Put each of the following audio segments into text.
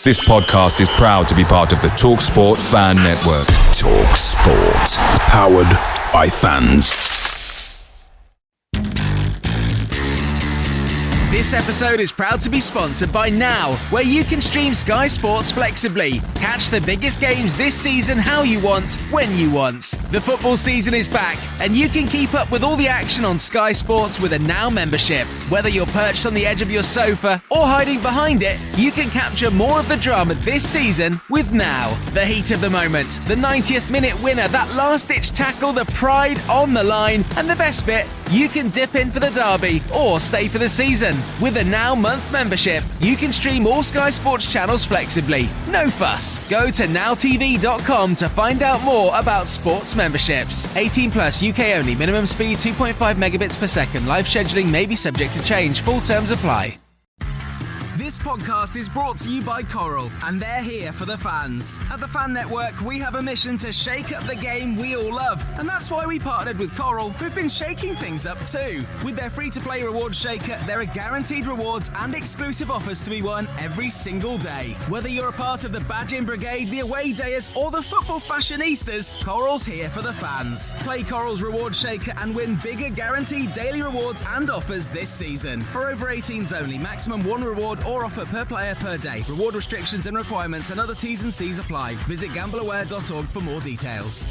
This podcast is proud to be part of the TalkSport Fan Network. TalkSport. Powered by fans. This episode is proud to be sponsored by Now, where you can stream Sky Sports flexibly. Catch the biggest games this season how you want, when you want. The football season is back, and you can keep up with all the action on Sky Sports with a Now membership. Whether you're perched on the edge of your sofa or hiding behind it, you can capture more of the drama this season with Now. The heat of the moment, the 90th minute winner, that last-ditch tackle, the pride on the line, and the best bit, you can dip in for the derby or stay for the season. With a Now month membership, you can stream all Sky Sports channels flexibly. No fuss. Go to nowtv.com to find out more about sports memberships. 18 plus, UK only. Minimum speed 2.5 megabits per second. Live scheduling may be subject to change. Full terms apply. This podcast is brought to you by Coral, and they're here for the fans. At the Fan Network, we have a mission to shake up the game we all love, and that's why we partnered with Coral, who've been shaking things up too. With their free-to-play rewards shaker, there are guaranteed rewards and exclusive offers to be won every single day. Whether you're a part of the Badging Brigade, the Away Dayers, or the Football Fashionistas, Coral's here for the fans. Play Coral's rewards shaker and win bigger guaranteed daily rewards and offers this season. For over 18s only, maximum one reward or offer per player per day. Reward restrictions and requirements and other T's and C's apply. Visit gambleaware.org for more details.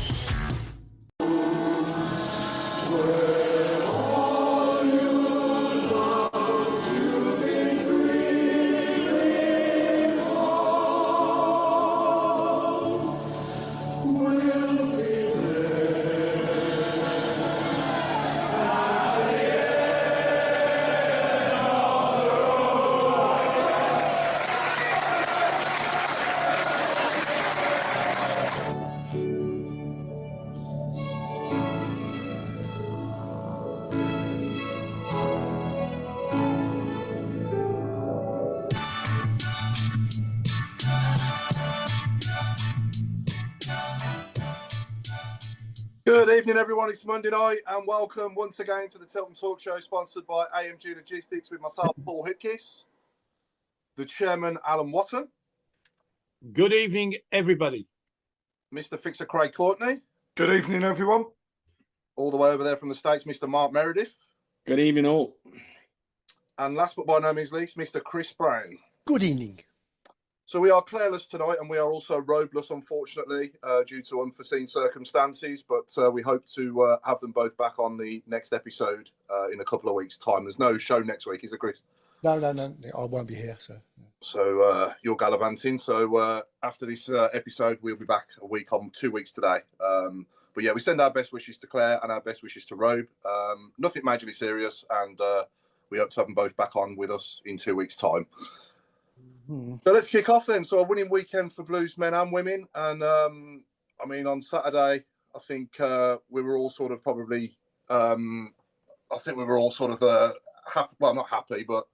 Good evening, everyone. It's Monday night, and welcome once again to the Tilton Talk Show, sponsored by AMG Logistics, with myself, Paul Hipkiss, the chairman, Alan Watton. Good evening, everybody. Mr. Fixer Craig Courtney. Good evening, everyone. All the way over there from the States, Mr. Mark Meredith. Good evening, all. And last but by no means least, Mr. Chris Brown. Good evening. So we are Clairless tonight, and we are also roadless, unfortunately, due to unforeseen circumstances. But we hope to have them both back on the next episode in a couple of weeks' time. There's no show next week, is there, Chris? No. I won't be here. So you're gallivanting. So after this episode, we'll be back a week on 2 weeks today. But yeah, we send our best wishes to Claire and our best wishes to Robe. Nothing majorly serious, and we hope to have them both back on with us in 2 weeks' time. So let's kick off then. So a winning weekend for Blues men and women. And I mean, on Saturday, I think we were all sort of probably, happy, well, not happy, but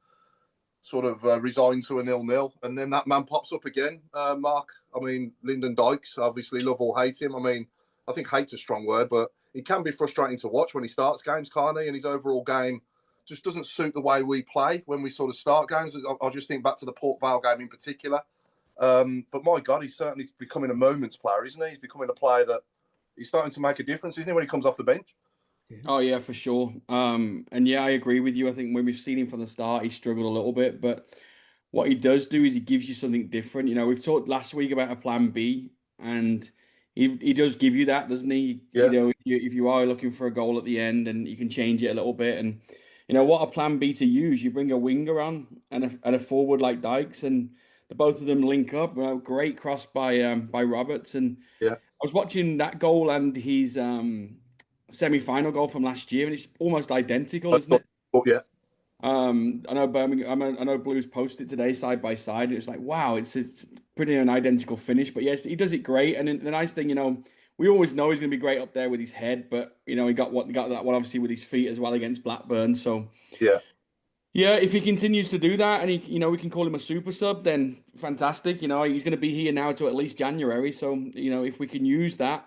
sort of resigned to a 0-0. And then that man pops up again, Mark. I mean, Lyndon Dykes, obviously love or hate him. I mean, I think hate's a strong word, but it can be frustrating to watch when he starts games, can't he? And his overall game just doesn't suit the way we play when we sort of start games. I'll just think back to the Port Vale game in particular. But my God, he's certainly becoming a moments player, isn't he? He's becoming a player that he's starting to make a difference, isn't he, when he comes off the bench? Oh, yeah, for sure. And yeah, I agree with you. I think when we've seen him from the start, he struggled a little bit. But what he does do is he gives you something different. You know, we've talked last week about a plan B, and he does give you that, doesn't he? Yeah. You know, if you are looking for a goal at the end, and you can change it a little bit. And you know, what a plan B to use. You bring a winger on and a forward like Dykes, and the both of them link up. Well, great cross by Roberts. And yeah, I was watching that goal and his semi-final goal from last year, and it's almost identical, isn't it? Oh, yeah. I know Birmingham. I know Blues posted today side by side. It's like, wow, it's pretty an identical finish. But yes, he does it great. And the nice thing, you know, we always know he's going to be great up there with his head, but you know he got that one obviously with his feet as well against Blackburn. So yeah, if he continues to do that, and we can call him a super sub, then fantastic. You know, he's going to be here now to at least January. So you know, if we can use that,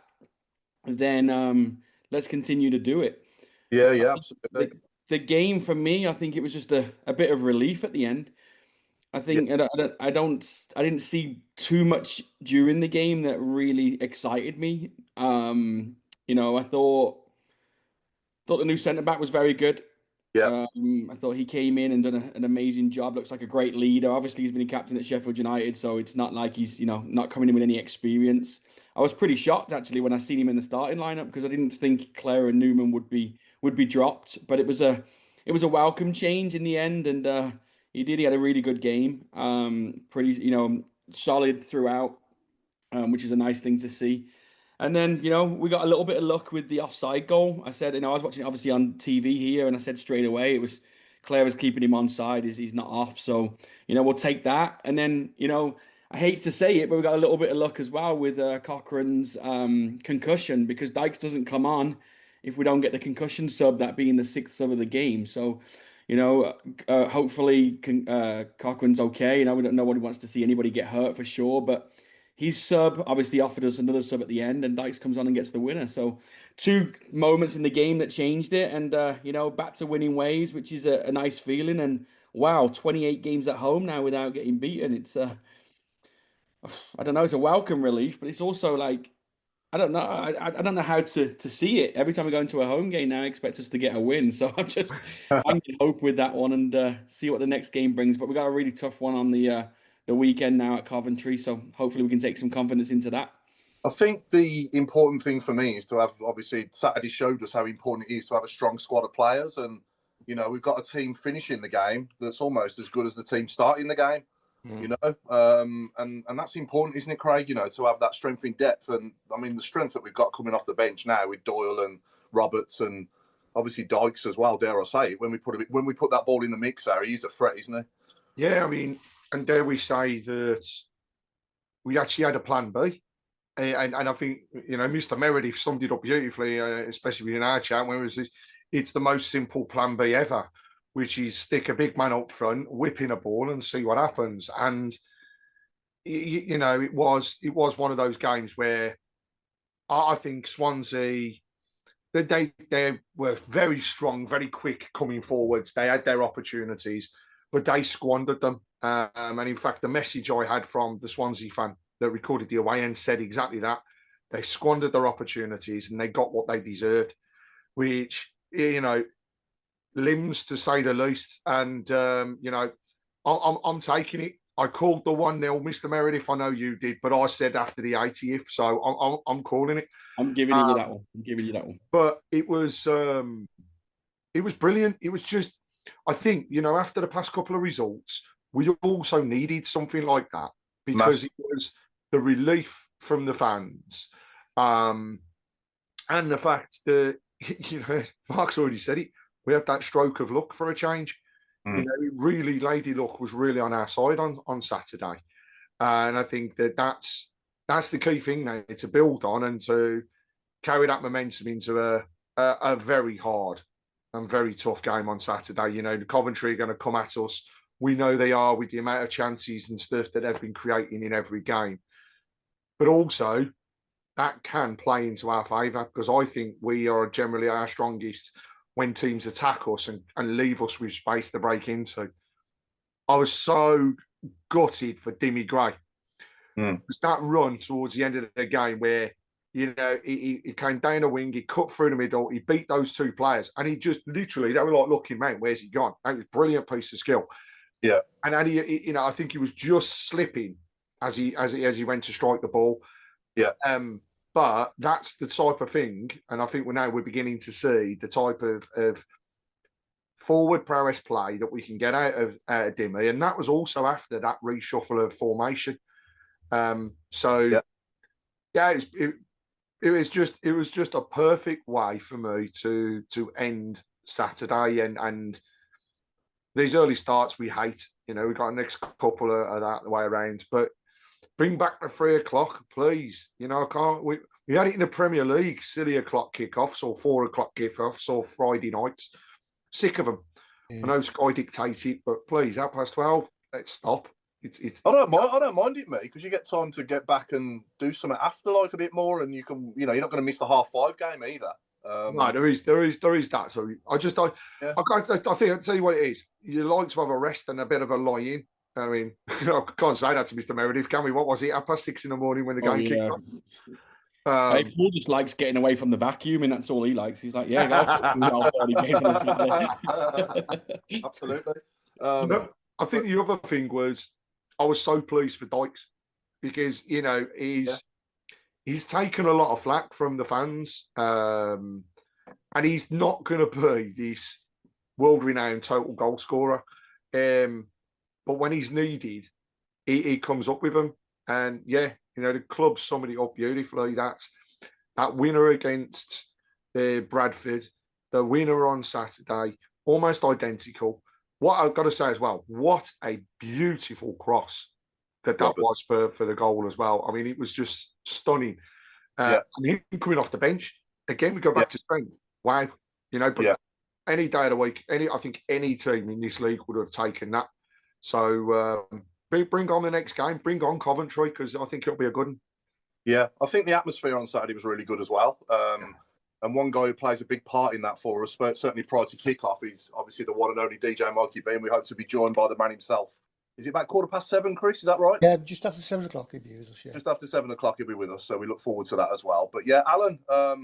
then let's continue to do it. Yeah, absolutely. The game for me, I think it was just a bit of relief at the end. I think I didn't see too much during the game that really excited me. I thought the new centre back was very good. Yeah. I thought he came in and done an amazing job. Looks like a great leader. Obviously, he's been a captain at Sheffield United, so it's not like he's not coming in with any experience. I was pretty shocked actually when I seen him in the starting lineup because I didn't think Clara and Newman would be dropped. But it was a welcome change in the end, and he did. He had a really good game. Pretty solid throughout, which is a nice thing to see. And then, we got a little bit of luck with the offside goal. I said, I was watching it obviously on TV here, and I said straight away it was Clare keeping him onside. He's not off. So, we'll take that. And then, I hate to say it, but we got a little bit of luck as well with Cochrane's concussion because Dykes doesn't come on if we don't get the concussion sub, that being the sixth sub of the game. So, hopefully Cochrane's okay. We don't know what he wants to see anybody get hurt for sure, but his sub obviously offered us another sub at the end, and Dykes comes on and gets the winner. So 2 moments in the game that changed it, and back to winning ways, which is a nice feeling. And wow, 28 games at home now without getting beaten. It's I don't know, it's a welcome relief, but it's also like I don't know. I don't know how to see it. Every time we go into a home game now, I expect us to get a win. So I'm just hanging hope with that one and see what the next game brings. But we got a really tough one on the weekend now at Coventry. So hopefully we can take some confidence into that. I think the important thing for me is to have, obviously, Saturday showed us how important it is to have a strong squad of players. And, we've got a team finishing the game that's almost as good as the team starting the game. And that's important, isn't it, Craig? To have that strength in depth, and I mean the strength that we've got coming off the bench now with Doyle and Roberts and obviously Dykes as well. Dare I say it? When we put that ball in the mixer, he's a threat, isn't he? Yeah, I mean, and dare we say that we actually had a plan B, and I think Mr. Meredith summed it up beautifully, especially in our chat when it was this. It's the most simple plan B ever, which is stick a big man up front, whip in a ball and see what happens. And, it was one of those games where I think Swansea, they were very strong, very quick coming forwards. They had their opportunities, but they squandered them. And in fact, the message I had from the Swansea fan that recorded the away end said exactly that. They squandered their opportunities and they got what they deserved, which, limbs to say the least. And I'm taking it. I called the 1-0, Mr. Meredith. I know you did, but I said after the 80th, so I'm calling it. I'm giving you that one. But it was brilliant. It was just, I think, after the past couple of results, we also needed something like that because it was the relief from the fans, and the fact that Mark's already said it. We had that stroke of luck for a change. Really, Lady Luck was really on our side on Saturday. And I think that's the key thing now, to build on and to carry that momentum into a very hard and very tough game on Saturday. The Coventry are going to come at us. We know they are with the amount of chances and stuff that they've been creating in every game. But also, that can play into our favour because I think we are generally our strongest when teams attack us and leave us with space to break into. I was so gutted for Dimmy Gray. It was that run towards the end of the game where, he came down the wing, he cut through the middle, he beat those 2 players, and he just literally, they were like, looking, man, where's he gone? That was a brilliant piece of skill. Yeah. And I think he was just slipping as he went to strike the ball. Yeah. But that's the type of thing, and I think we're beginning to see the type of forward prowess play that we can get out of Dimmy, and that was also after that reshuffle of formation. It was just a perfect way for me to end Saturday, and these early starts we hate. We got a next couple of that the way around, but. Bring back the 3:00, please. I can't. We had it in the Premier League, silly o'clock kickoffs or 4:00 kickoffs or Friday nights. Sick of them. Yeah. I know Sky dictate it, but please, 12:30, let's stop. It's. I don't mind it, mate, because you get time to get back and do something after, like a bit more, and you can, you're not going to miss the 5:30 game either. No, there is that. So I think I'll tell you what it is. You like to have a rest and a bit of a lie in. I mean, I can't say that to Mr. Meredith, can we? What was it? 6:30 in the morning when the game kicked off. Paul just likes getting away from the vacuum, and that's all he likes. He's like, yeah, I'll absolutely. I think the other thing was I was so pleased for Dykes because he's taken a lot of flack from the fans, and he's not going to be this world-renowned total goal scorer. But when he's needed, he comes up with them. And the club summed it up beautifully. That winner against Bradford, the winner on Saturday, almost identical. What I've got to say as well, what a beautiful cross that was for the goal as well. I mean, it was just stunning. And him coming off the bench, again, we go back to strength. Wow. But any day of the week, I think any team in this league would have taken that. So bring on the next game, bring on Coventry, because I think it'll be a good one. Yeah, I think the atmosphere on Saturday was really good as well. And one guy who plays a big part in that for us, but certainly prior to kickoff, is obviously the one and only DJ Mikey B, and we hope to be joined by the man himself. Is it about 7:15, Chris? Is that right? Yeah, just after 7 o'clock he'll be with us. Yeah. Just after 7 o'clock he'll be with us, so we look forward to that as well. But yeah, Alan, I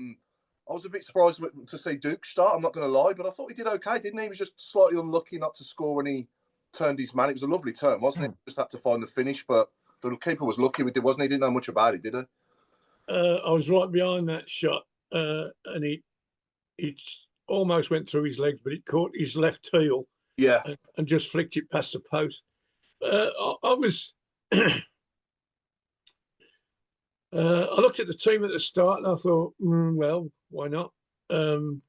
was a bit surprised to see Duke start, I'm not going to lie, but I thought he did okay, didn't he? He was just slightly unlucky not to score when he turned his man. It was a lovely turn, wasn't it? Just had to find the finish, but the keeper was lucky with it, wasn't he? Didn't know much about it, did he? I was right behind that shot, and it almost went through his legs, but it caught his left heel. Yeah, and just flicked it past the post. I was. I looked at the team at the start, and I thought, well, why not? But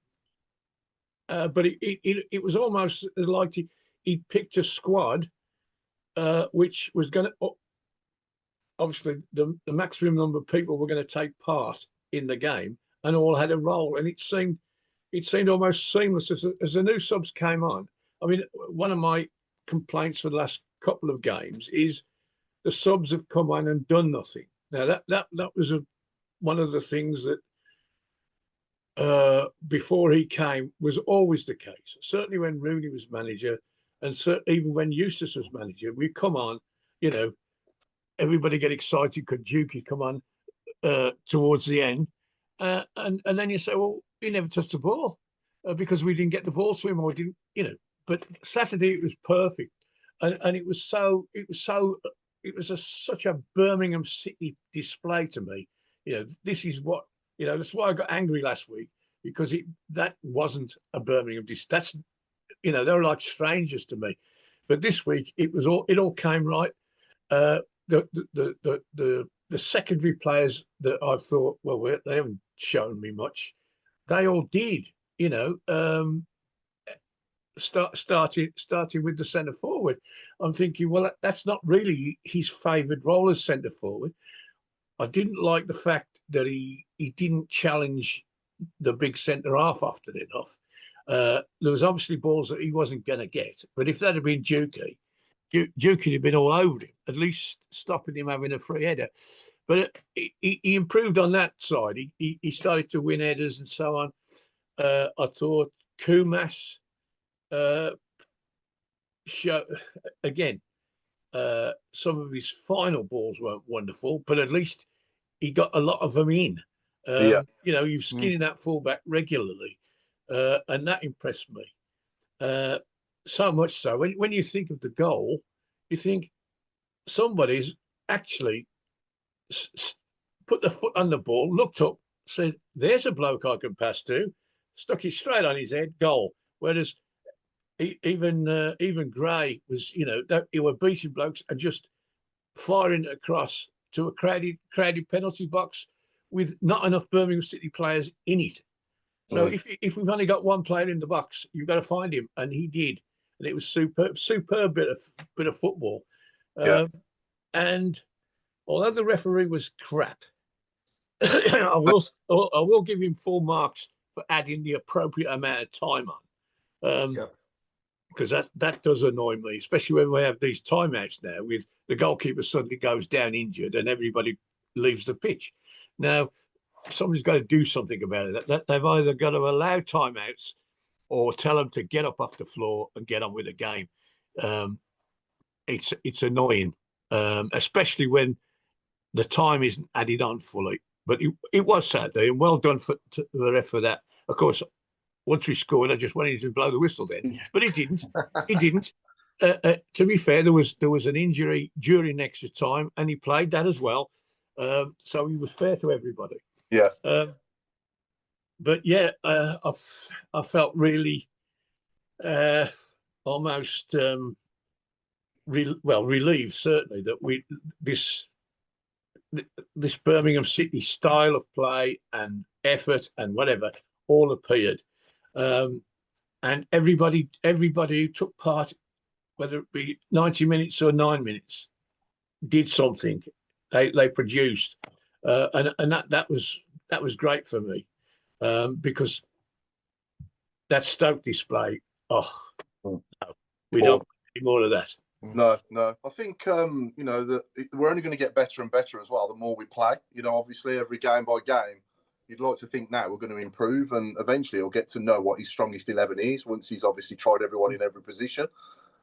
it was almost like he picked a squad, which was going to. Obviously, the maximum number of people were going to take part in the game, and all had a role. And it seemed almost seamless as the new subs came on. I mean, one of my complaints for the last couple of games is the subs have come on and done nothing. Now that was one of the things that before he came was always the case. Certainly when Rooney was manager, and even when Eustace was manager, we come on, everybody get excited because Dukey come on towards the end, and then you say, well, he never touched the ball because we didn't get the ball to him, or didn't, But Saturday it was perfect, and it was such a Birmingham City display to me. This is what that's why I got angry last week, because that wasn't a Birmingham display. That's they were like strangers to me, but this week it all came right. The secondary players that I thought, well, they haven't shown me much. They all did, starting with the centre forward. I'm thinking, well, that's not really his favoured role as centre forward. I didn't like the fact that he didn't challenge the big centre half often enough. There was obviously balls that he wasn't going to get, but if that had been Dukey would have been all over him, at least stopping him having a free header. But he improved on that side. He started to win headers and so on. I thought Kumas again, some of his final balls weren't wonderful, but at least he got a lot of them in. You're skinning that fullback regularly, and that impressed me. So much so, when you think of the goal, you think somebody's actually put the foot on the ball, looked up, said, "There's a bloke I can pass to," stuck it straight on his head, goal. Whereas even Gray was, he were beating blokes and just firing across to a crowded penalty box with not enough Birmingham City players in it. So if we've only got one player in the box, you've got to find him, and he did, and it was superb bit of football. And although the referee was crap, I will give him full marks for adding the appropriate amount of time on. Because that does annoy me, especially when we have these timeouts now with the goalkeeper suddenly goes down injured and everybody leaves the pitch. Now, somebody's got to do something about it. They've either got to allow timeouts or tell them to get up off the floor and get on with the game. it's annoying, especially when the time isn't added on fully. But it was Saturday, and well done to the ref for that. Of course, once we scored, I just wanted to blow the whistle then, but he didn't. He didn't. To be fair, there was an injury during extra time, and he played that as well. So he was fair to everybody. Yeah. But yeah, I felt really almost relieved, certainly, that this Birmingham City style of play and effort and whatever all appeared, and everybody who took part, whether it be 90 minutes or 9 minutes, did something. They produced, and that was great for me, because that Stoke display. Oh no, we don't need more of that. No. I think that we're only going to get better and better as well the more we play. Obviously every game by game, you'd like to think now we're going to improve, and eventually he'll get to know what his strongest 11 is once he's obviously tried everyone in every position.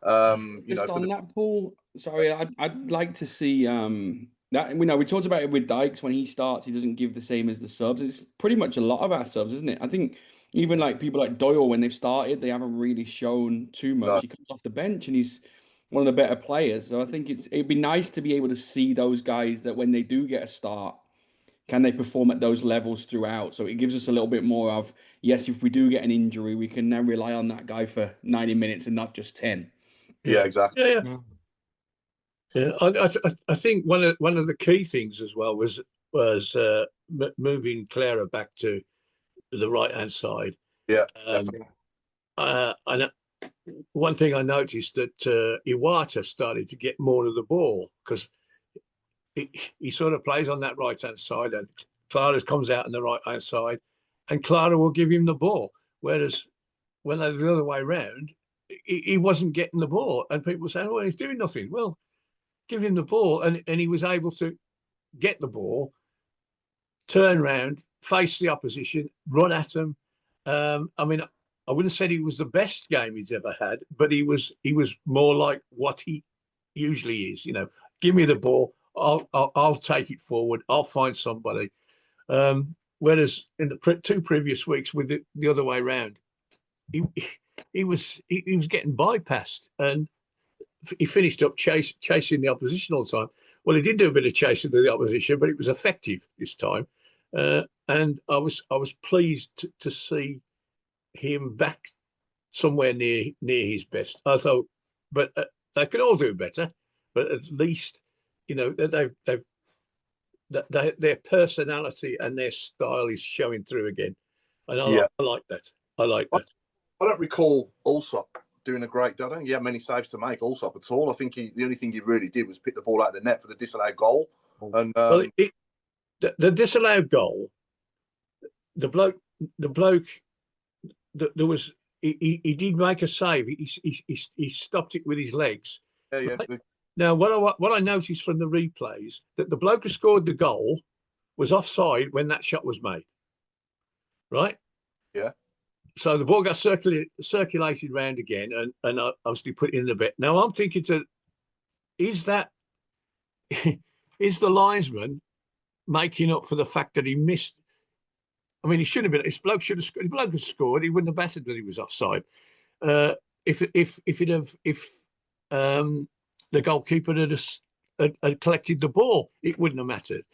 Just on that, Paul. Sorry, I'd like to see that. We talked about it with Dykes. When he starts, he doesn't give the same as the subs. It's pretty much a lot of our subs, isn't it? I think even like people like Doyle, when they've started, they haven't really shown too much. No. He comes off the bench and he's one of the better players. So I think it'd be nice to be able to see those guys that when they do get a start, can they perform at those levels throughout? So it gives us a little bit more of, yes, if we do get an injury, we can now rely on that guy for 90 minutes and not just 10. Yeah, exactly. Yeah. I think one of the key things as well was moving Clara back to the right hand side. Yeah, definitely. And one thing I noticed that Iwata started to get more of the ball, because he sort of plays on that right hand side, and Clara comes out on the right hand side, and Clara will give him the ball. Whereas when they the other way around, he wasn't getting the ball, and people were saying, "Well, he's doing nothing." Well, give him the ball, and he was able to get the ball, turn around, face the opposition, run at them. I mean, I wouldn't say he was the best game he's ever had, but he was more like what he usually is. Give me the ball, I'll take it forward, I'll find somebody. Whereas in the two previous weeks with the other way around, he was getting bypassed, and he finished up chasing the opposition all the time. Well, he did do a bit of chasing to the opposition, but it was effective this time. And I was pleased to see him back somewhere near his best. I thought, but they can all do better. But at least their personality and their style is showing through again, and I like that. I like that. I don't recall Allsop doing a great. I don't think he had many saves to make Allsop at all. I think the only thing he really did was pick the ball out of the net for the disallowed goal. And the disallowed goal, the bloke, there was he did make a save. He stopped it with his legs. Yeah. Right? Now, what I noticed from the replays, that the bloke who scored the goal was offside when that shot was made. Right? Yeah. So the ball got circulated round again, and obviously put in the bet. Now I'm thinking, is the linesman making up for the fact that he missed? I mean, he shouldn't have been. This bloke should have scored. If the bloke had scored, he wouldn't have battered that he was offside. If the goalkeeper had collected the ball, it wouldn't have mattered.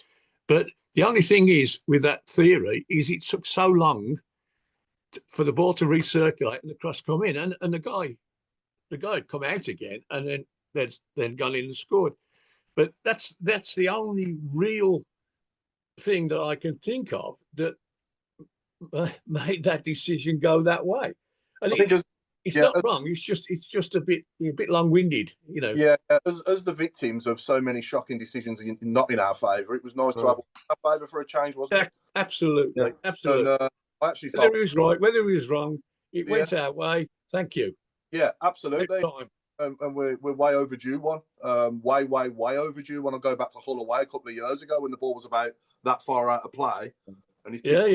But the only thing is, with that theory, is it took so long for the ball to recirculate and the cross come in, and the guy had come out again, and then gone in and scored. But that's the only real thing that I can think of that made that decision go that way. And it's not wrong. It's just a bit long-winded, Yeah, as the victims of so many shocking decisions not in our favour, it was nice to have our favour for a change, wasn't it? Absolutely, absolutely. And, I actually whether he was right, whether he was wrong, it went our way. Thank you. Yeah, absolutely. Next time. And we're way overdue one. Way overdue. When I go back to Hull away a couple of years ago when the ball was about that far out of play, and his kids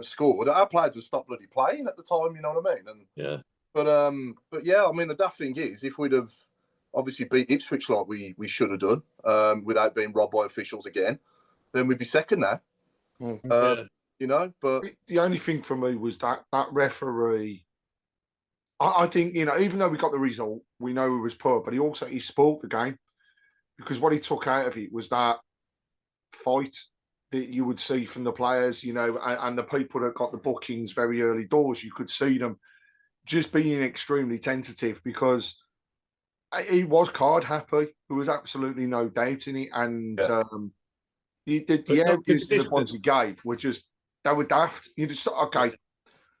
scored. Our players had stopped bloody playing at the time. You know what I mean? And yeah. But yeah, I mean the daft thing is, if we'd have obviously beat Ipswich like we should have done, without being robbed by officials again, then we'd be second there. You know, but the only thing for me was that referee. I think, you know, even though we got the result, we know he was poor, but he spoiled the game, because what he took out of it was that fight that you would see from the players, you know, and the people that got the bookings very early doors. You could see them just being extremely tentative, because he was card happy. There was absolutely no doubt in it, and the areas the ones he gave were just, they were daft. You just, okay,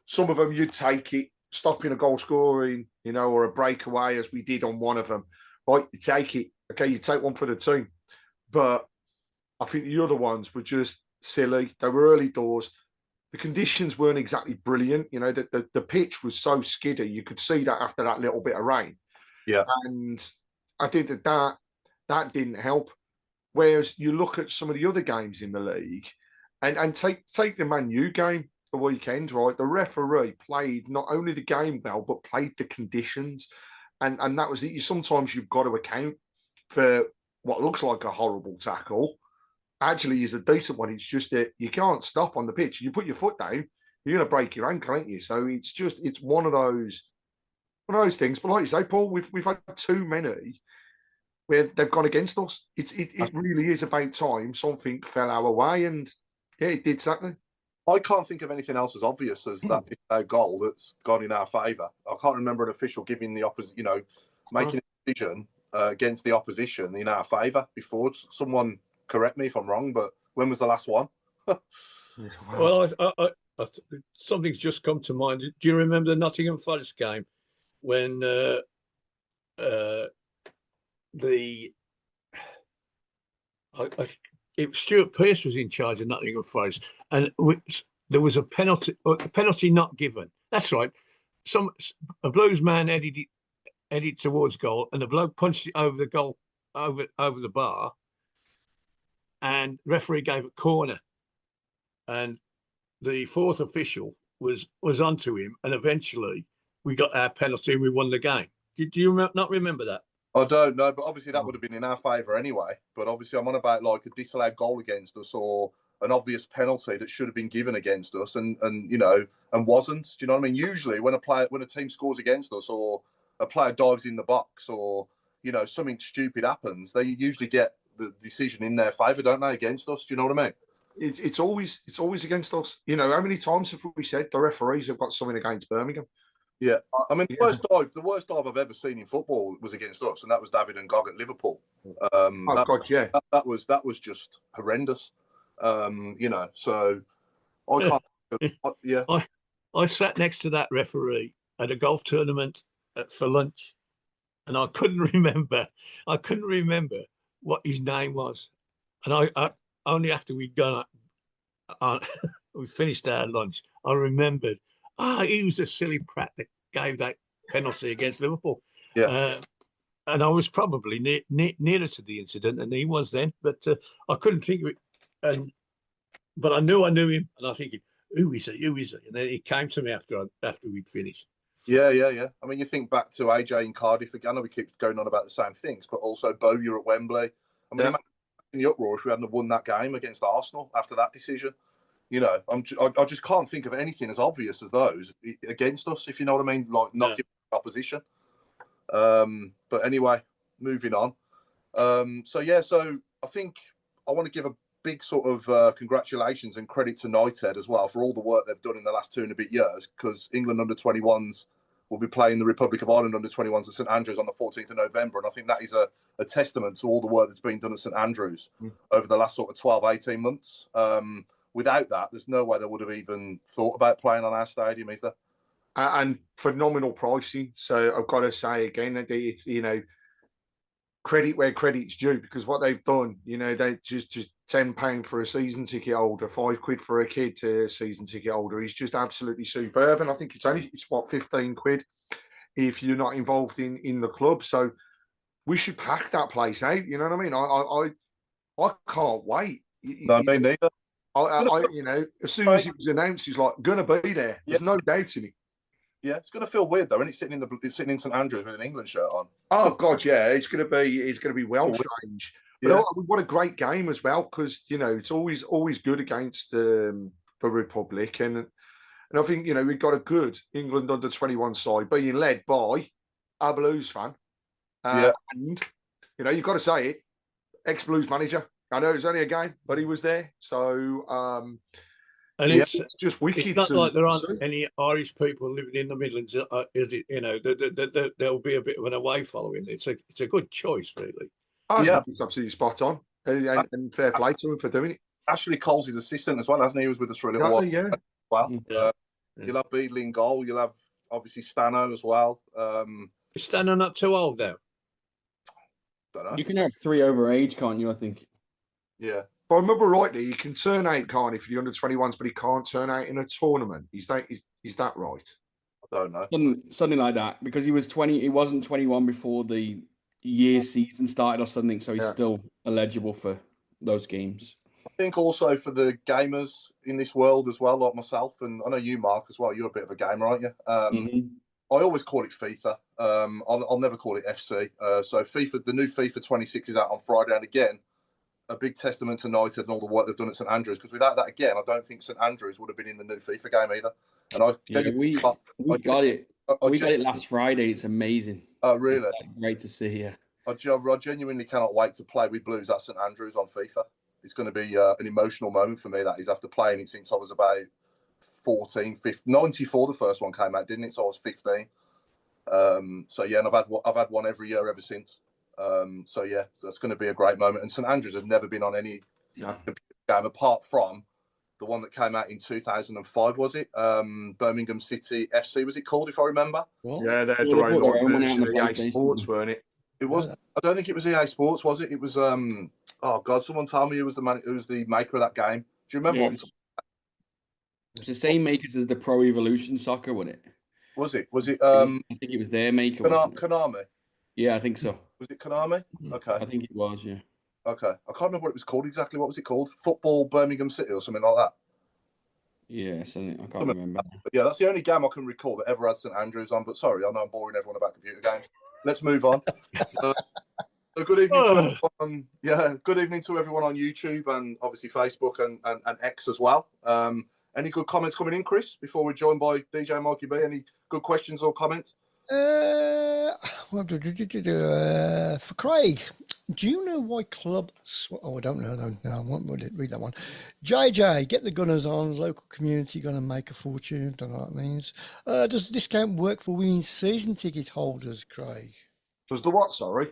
some of them you'd take it, stopping a goal scoring, you know, or a breakaway, as we did on one of them. Right, you take it. Okay, you take one for the team. But I think the other ones were just silly. They were early doors. The conditions weren't exactly brilliant. You know, the pitch was so skiddy. You could see that after that little bit of rain. Yeah. And I think that didn't help. Whereas you look at some of the other games in the league, and take the Man U game the weekend, right? The referee played not only the game well, but played the conditions. And that was it. Sometimes you've got to account for what looks like a horrible tackle. Actually is a decent one. It's just that you can't stop on the pitch. You put your foot down, you're going to break your ankle, aren't you? So it's one of those things. But like you say, Paul, we've had too many where they've gone against us. It really is about time something fell our way, and yeah, it did exactly. I can't think of anything else as obvious as that goal that's gone in our favour. I can't remember an official giving the opposite, you know, making a decision against the opposition in our favour before. Someone correct me if I'm wrong, but when was the last one? Well, something's just come to mind. Do you remember the Nottingham Forest game when Stuart Pearce was in charge of Nottingham Forest, and there was a penalty not given. That's right. A Blues man headed towards goal, and the bloke punched it over the goal, over the bar, and referee gave a corner, and the fourth official was onto him, and eventually we got our penalty and we won the game. Do you not remember that? I don't know, but obviously that would have been in our favour anyway. But obviously I'm on about like a disallowed goal against us, or an obvious penalty that should have been given against us and you know, and wasn't. Do you know what I mean? Usually when a team scores against us, or a player dives in the box, or, you know, something stupid happens, they usually get the decision in their favour, don't they, against us? Do you know what I mean? It's always against us. You know, how many times have we said the referees have got something against Birmingham? Yeah, I mean, the worst dive I've ever seen in football was against us, and that was David and Gog at Liverpool. That was just horrendous. You know, so I can't. I sat next to that referee at a golf tournament for lunch, and I couldn't remember what his name was, and I only after we'd gone, we finished our lunch, I remembered. He was a silly prat that gave that penalty against Liverpool. Yeah. And I was probably nearer to the incident than he was then, but I couldn't think of it. But I knew him, and I was thinking, who is he? And then he came to me after we'd finished. Yeah. I mean, you think back to AJ in Cardiff again. I know we keep going on about the same things, but also Bowyer at Wembley. I mean, imagine the uproar if we hadn't won that game against Arsenal after that decision. You know, I just can't think of anything as obvious as those against us, if you know what I mean, like not giving opposition. But anyway, moving on. So I think I want to give a big sort of congratulations and credit to Knighthead as well for all the work they've done in the last 2.5 years, because England under-21s will be playing the Republic of Ireland under-21s at St Andrews on the 14th of November. And I think that is a testament to all the work that's been done at St Andrews over the last sort of 12, 18 months. Without that, there's no way they would have even thought about playing on our stadium, is there? And phenomenal pricing. So I've got to say again, it's, you know, credit where credit's due, because what they've done, you know, they just £10 for a season ticket holder, £5 for a kid to a season ticket holder is just absolutely superb. And I think it's what, 15 quid if you're not involved in the club. So we should pack that place out. You know what I mean? I can't wait. No, me neither. You know, as soon as it was announced, he's like, going to be there. There's no doubt in it. Yeah, it's going to feel weird though, and it's sitting in St Andrews with an England shirt on. Oh God, yeah, it's going to be well strange. But Yeah. what a great game as well, because it's always good against the Republic, and I think we've got a good England under-21 side being led by a Blues fan, and you've got to say it, ex-Blues manager. I know it was only a game, but he was there, so and it's just wicked. It's not like there aren't any Irish people living in the Midlands, is it? There'll be a bit of an away following. It's a good choice, really. Oh, yeah, it's absolutely spot on, and fair play to him for doing it. Ashley Cole's his assistant as well, hasn't he? He was with us for a little while. Yeah. Well, you'll have Beadley in goal. You'll have obviously Stano as well. Is Stano not too old now? Don't know. You can have 3 over age, can't you? I think. Yeah. If I remember rightly, you can turn 8, can't he, for the under-21s, but he can't turn 8 in a tournament. Is that right? I don't know. Something like that, because he was 20. He wasn't 21 before the year season started or something, so he's still eligible for those games. I think also for the gamers in this world as well, like myself, and I know you, Mark, as well. You're a bit of a gamer, aren't you? I always call it FIFA. I'll never call it FC. So FIFA, the new FIFA 26 is out on Friday, and again, a big testament to United and all the work they've done at St Andrews. Because without that, again, I don't think St Andrews would have been in the new FIFA game either. And we got it. We got it last Friday. It's amazing. Oh, really? Great to see. Yeah. I genuinely cannot wait to play with Blues at St Andrews on FIFA. It's going to be an emotional moment for me. That is, after playing it since I was about 14, 15, 94. The first one came out, didn't it? So I was 15. So yeah, and I've had one every year ever since. So yeah, that's going to be a great moment. And St Andrews has never been on any computer game apart from the one that came out in 2005. Was it Birmingham City FC? Was it called, if I remember? Yeah, they had their own version of EA Sports, weren't it? It was. I don't think it was EA Sports, was it? It was. Oh God! Someone tell me who was the maker of that game. Do you remember? Yeah. It's the same makers as the Pro Evolution Soccer, wasn't it? Was it? Was it? I think it was their maker. Konami. Yeah, I think so. Was it Konami? Okay. I think it was. Yeah. Okay. I can't remember what it was called exactly. What was it called? Football Birmingham City or something like that. Yeah, I can't remember. But yeah, that's the only game I can recall that ever had St Andrews on. But sorry, I know I'm boring everyone about computer games. Let's move on. So good evening to everyone. Good evening to everyone on YouTube and obviously Facebook and X as well. Any good comments coming in, Chris, before we're joined by DJ Mikey B? Any good questions or comments? For Craig, do you know why Club... I don't know, though. No, I won't read that one. JJ, get the Gunners on. Local community going to make a fortune. Don't know what that means. Does the discount work for women's season ticket holders, Craig? Does the what, sorry?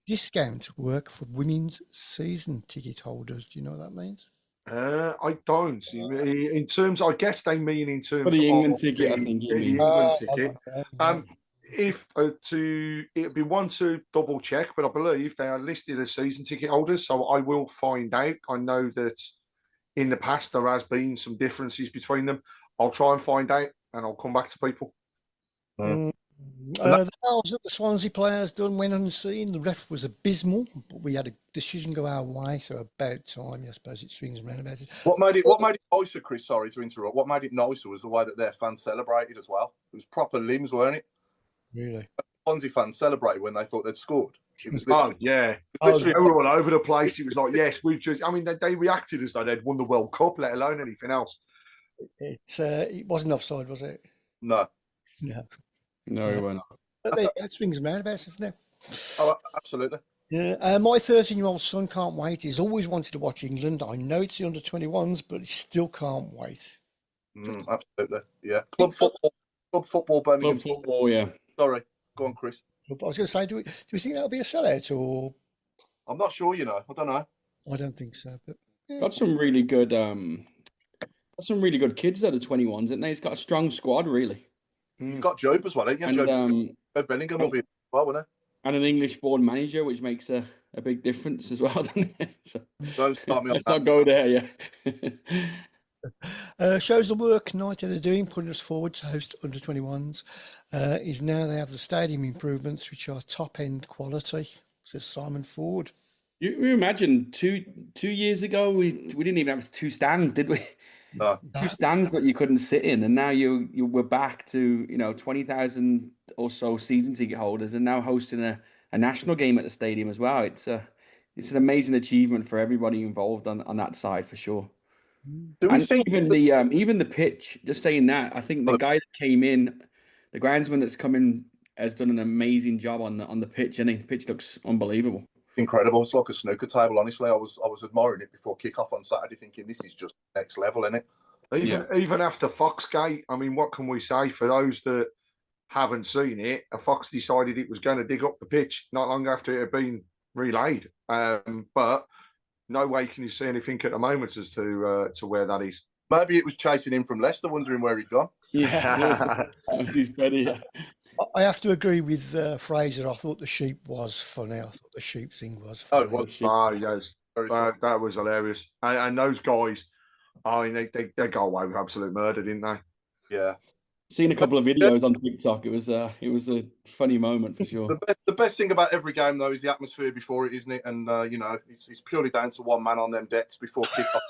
Discount work for women's season ticket holders. Do you know what that means? I don't. In terms, I guess they mean in terms for the England of ticket. I think you mean the England ticket. If it'd be one to double check, but I believe they are listed as season ticket holders, so I will find out. I know that in the past there has been some differences between them. I'll try and find out, and I'll come back to people. The fouls that the Swansea players done went unseen. The ref was abysmal, but we had a decision go our way, so about time. I suppose it swings around about it. What made it nicer, Chris? Sorry to interrupt. What made it nicer was the way that their fans celebrated as well. It was proper limbs, weren't it? Really? Swansea fans celebrated when they thought they'd scored. It was they were all over the place. It was like, yes, we've just. I mean, they reacted as though they'd won the World Cup, let alone anything else. It wasn't offside, was it? No, it went off. But it swings around about us now. Oh, absolutely. Yeah, my 13-year-old son can't wait. He's always wanted to watch England. I know it's the under-21s, but he still can't wait. Absolutely, yeah. Club football, Birmingham. Club football, yeah. Sorry, go on, Chris. I was going to say, do we think that'll be a sellout or? I'm not sure. I don't know. I don't think so. But got some really good, kids that are 21s, isn't they? He's got a strong squad, really. You've got Job as well, ain't you? Job Bellingham will be well, won't he? And an English-born manager, which makes a big difference as well, doesn't it? So, don't start me on let's that. not go there, yeah. Shows the work United are doing, putting us forward to host under-21s. Is now they have the stadium improvements, which are top-end quality, says Simon Ford. You imagine 2 years ago, we didn't even have 2 stands, did we? Two stands that you couldn't sit in, and now you were back to 20,000 or so season ticket holders, and now hosting a national game at the stadium as well. It's an amazing achievement for everybody involved on that side for sure. Do we And think even the pitch? Just saying that, I think the guy that came in, the groundsman that's come in, has done an amazing job on the pitch. And the pitch looks unbelievable. incredible? It's like a snooker table. Honestly, I was admiring it before kickoff on Saturday, thinking this is just next level, isn't it? Even after Foxgate, I mean, what can we say for those that haven't seen it? Fox decided it was going to dig up the pitch not long after it had been relayed, but no way can you see anything at the moment as to where that is. Maybe it was chasing him from Leicester, wondering where he'd gone. That was his buddy. I have to agree with Fraser. I thought the sheep was funny. I thought the sheep thing was funny. Oh, it was. Oh, yes. That was hilarious. And those guys, I mean, they go away with absolute murder, didn't they? Yeah. Seen a couple of videos on TikTok. It was a funny moment for sure. The best thing about every game, though, is the atmosphere before it, isn't it? And it's purely down to one man on them decks before kickoff.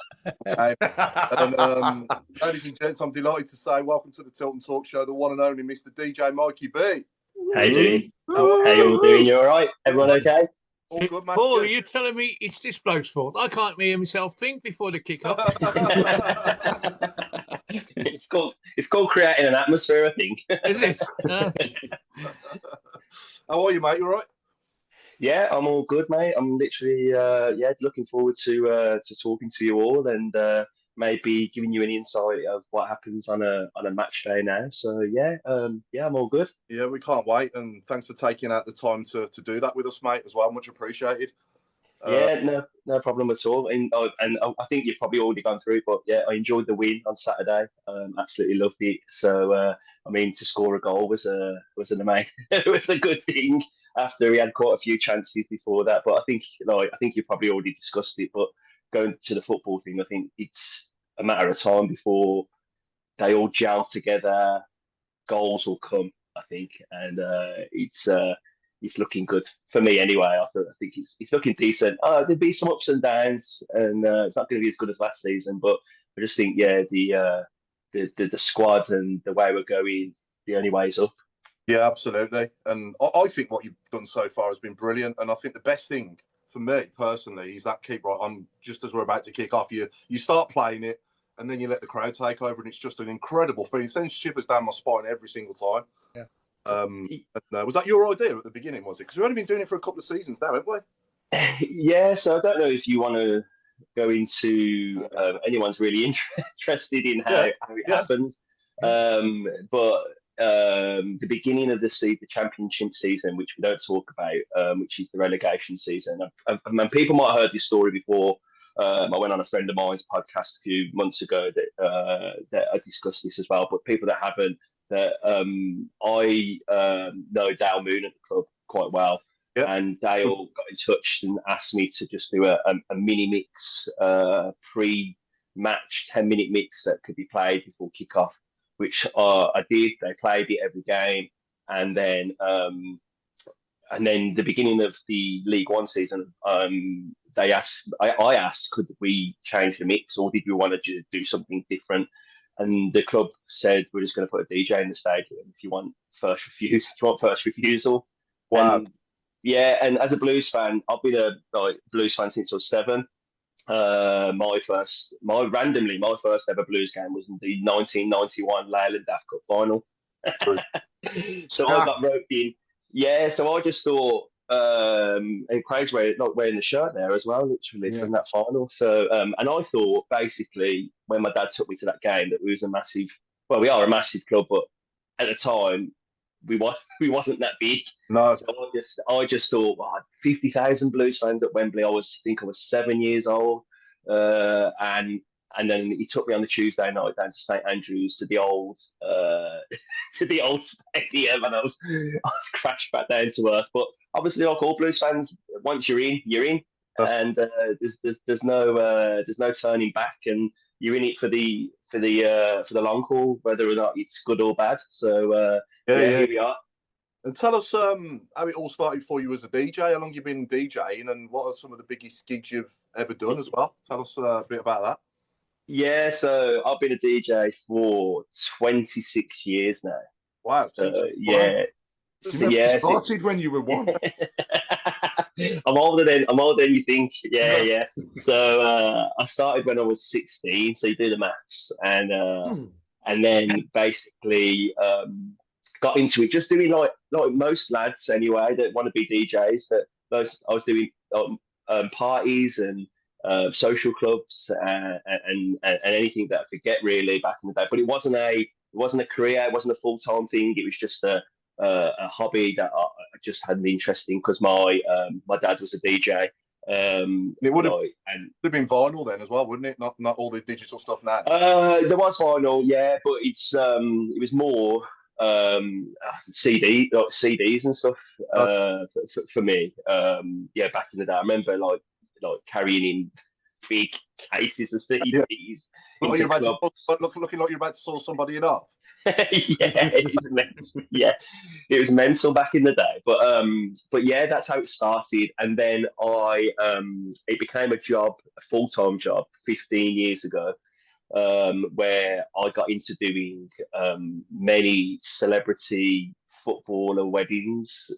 And ladies and gents, I'm delighted to say welcome to the Tilton Talk Show, the one and only Mr. DJ Mikey B. How you doing? How you all doing? You all right? Everyone okay? All good, mate. Paul, are you telling me it's this bloke's fault? I can't hear myself think before the kickoff. It's called creating an atmosphere, I think. Is it? How are you, mate? You all right? Yeah, I'm all good, mate. I'm literally looking forward to talking to you all and maybe giving you an insight of what happens on a match day now. So I'm all good. Yeah, we can't wait, and thanks for taking out the time to do that with us, mate, as well. Much appreciated. No problem at all. And I think you've probably already gone through it, but yeah, I enjoyed the win on Saturday. Absolutely loved it. So to score a goal was an amazing, it was a good thing after we had quite a few chances before that. But I think you probably already discussed it. But going to the football thing, I think it's a matter of time before they all gel together. Goals will come, I think, and it's looking good for me anyway. I think it's looking decent. There'll be some ups and downs, and it's not going to be as good as last season. But I just think, the squad and the way we're going, the only way's up. Yeah, absolutely. And I think what you've done so far has been brilliant. And I think the best thing for me personally is that keep right on. Just as we're about to kick off, you start playing it, and then you let the crowd take over, and it's just an incredible feeling. It sends shivers down my spine every single time. Yeah. Was that your idea at the beginning, was it? Because we've only been doing it for a couple of seasons now, haven't we? Yeah, so I don't know if you want to go into anyone's really interested in how it happens. But the beginning of the championship season, which we don't talk about, which is the relegation season. And people might have heard this story before. I went on a friend of mine's podcast a few months ago that I discussed this as well. But people that haven't, that I know Dale Moon at the club quite well. Yep. And Dale got in touch and asked me to just do a mini mix, pre-match 10-minute mix that could be played before kickoff, which I did. They played it every game, and then the beginning of the League One season, I asked, could we change the mix, or did we want to do something different? And the club said, we're just going to put a DJ in the stadium if you want first refusal. Wow. And as a Blues fan, I've been a Blues fan since I was 7. My first ever Blues game was in the 1991 Leyland Daft Cup final. So I got roped in. Yeah, so I just thought, and Craig's not wearing the shirt there as well, literally, from that final. So, and I thought basically when my dad took me to that game that we are a massive club, but at the time we wasn't that big. No. So I just thought, 50,000 Blues fans at Wembley. I was 7 years old, and then he took me on the Tuesday night down to St Andrews to the old stadium, and I was crashed back down to earth. But obviously, like all Blues fans, once you're in, you're in, and there's no turning back, and you're in it for the long haul, whether or not it's good or bad. So here we are. And tell us how it all started for you as a DJ. How long you've been DJing, and what are some of the biggest gigs you've ever done as well? Tell us a bit about that. Yeah, so I've been a DJ for 26 years now. Wow. So yeah, You so, must yeah. have started when you were one. I'm older than you think. Yeah, yeah. So I started when I was 16. So you do the maths, and then basically got into it, just doing like most lads anyway that want to be DJs. That most I was doing parties and social clubs and anything that I could get really back in the day. But it wasn't a career. It wasn't a full-time thing. It was just a hobby that I just had an interest in because my dad was a DJ. It would have been vinyl then as well, wouldn't it? Not all the digital stuff now. There was vinyl, yeah, but it was more CDs and stuff for me. Yeah, back in the day, I remember like carrying in big cases of CDs. Looking like you're about to saw somebody off. Yeah, it was mental. Yeah, it was mental back in the day. But yeah, that's how it started. And then it became a full-time job, 15 years ago, where I got into doing many celebrity footballer weddings,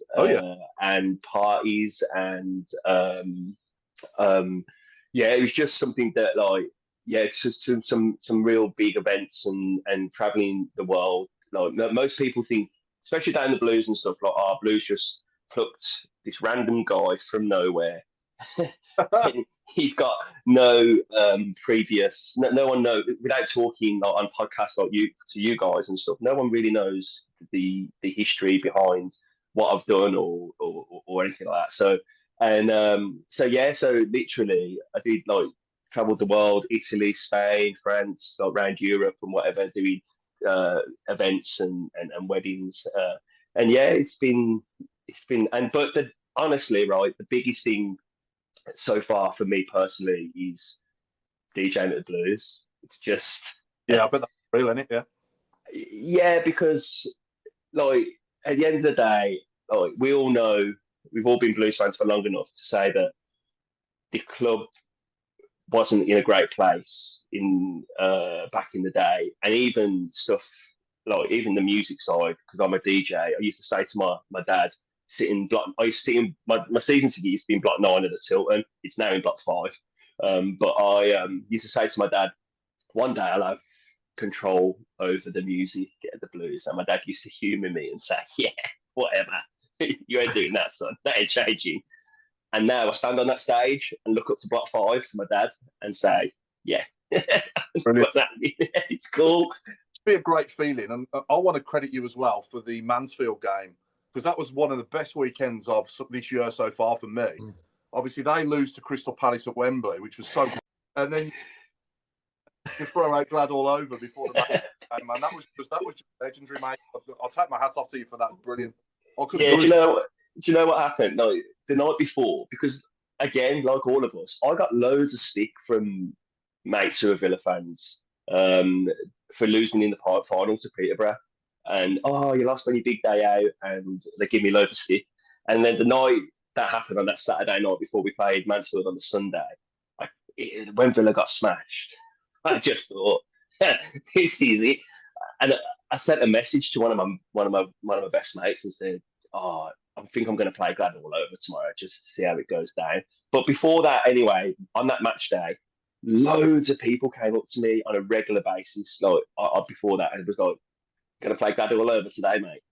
and parties, and yeah, it was just something that it's just some real big events and traveling the world. Like most people think, especially down the blues and stuff, like blues just plucked this random guy from nowhere. He's got no previous, no one knows, without talking on podcasts like you guys and stuff. No one really knows the history behind what I've done or anything like that. So literally I did traveled the world, Italy, Spain, France, around Europe and whatever, doing events and weddings. And yeah, honestly, right, the biggest thing so far for me personally is DJing at the blues. It's just I bet that's real, isn't it? Yeah, because at the end of the day, we all know, we've all been blues fans for long enough to say that the club wasn't in a great place in back in the day, and even stuff even the music side, because I'm a DJ. I used to say to my dad, my season ticket used to be in block 9 at the Tilton. It's now in block 5. But I used to say to my dad, one day I'll have control over the music at the blues. And my dad used to humour me and say, yeah, whatever. You ain't doing that, son. That ain't changing. And now I stand on that stage and look up to block 5 to my dad and say, yeah, what's happening? It's cool. It's been a great feeling. And I want to credit you as well for the Mansfield game, because that was one of the best weekends of this year so far for me. Obviously, they lose to Crystal Palace at Wembley, which was so good. And then you throw out Glad all over before the match. Man, that was just legendary, mate. I'll take my hat off to you for that. Brilliant. Do you know what happened? The night before, because again, like all of us, I got loads of stick from mates who are Villa fans for losing in the final to Peterborough. And you lost on your big day out, and they give me loads of stick. And then the night that happened on that Saturday night before we played Mansfield on the Sunday, when Villa got smashed, I just thought, this is it. And I sent a message to one of my best mates and said, I think I'm going to play Glad all over tomorrow just to see how it goes down. But before that, anyway, on that match day, loads of people came up to me on a regular basis. Before that, and it was like, going to play Glad all over today, mate.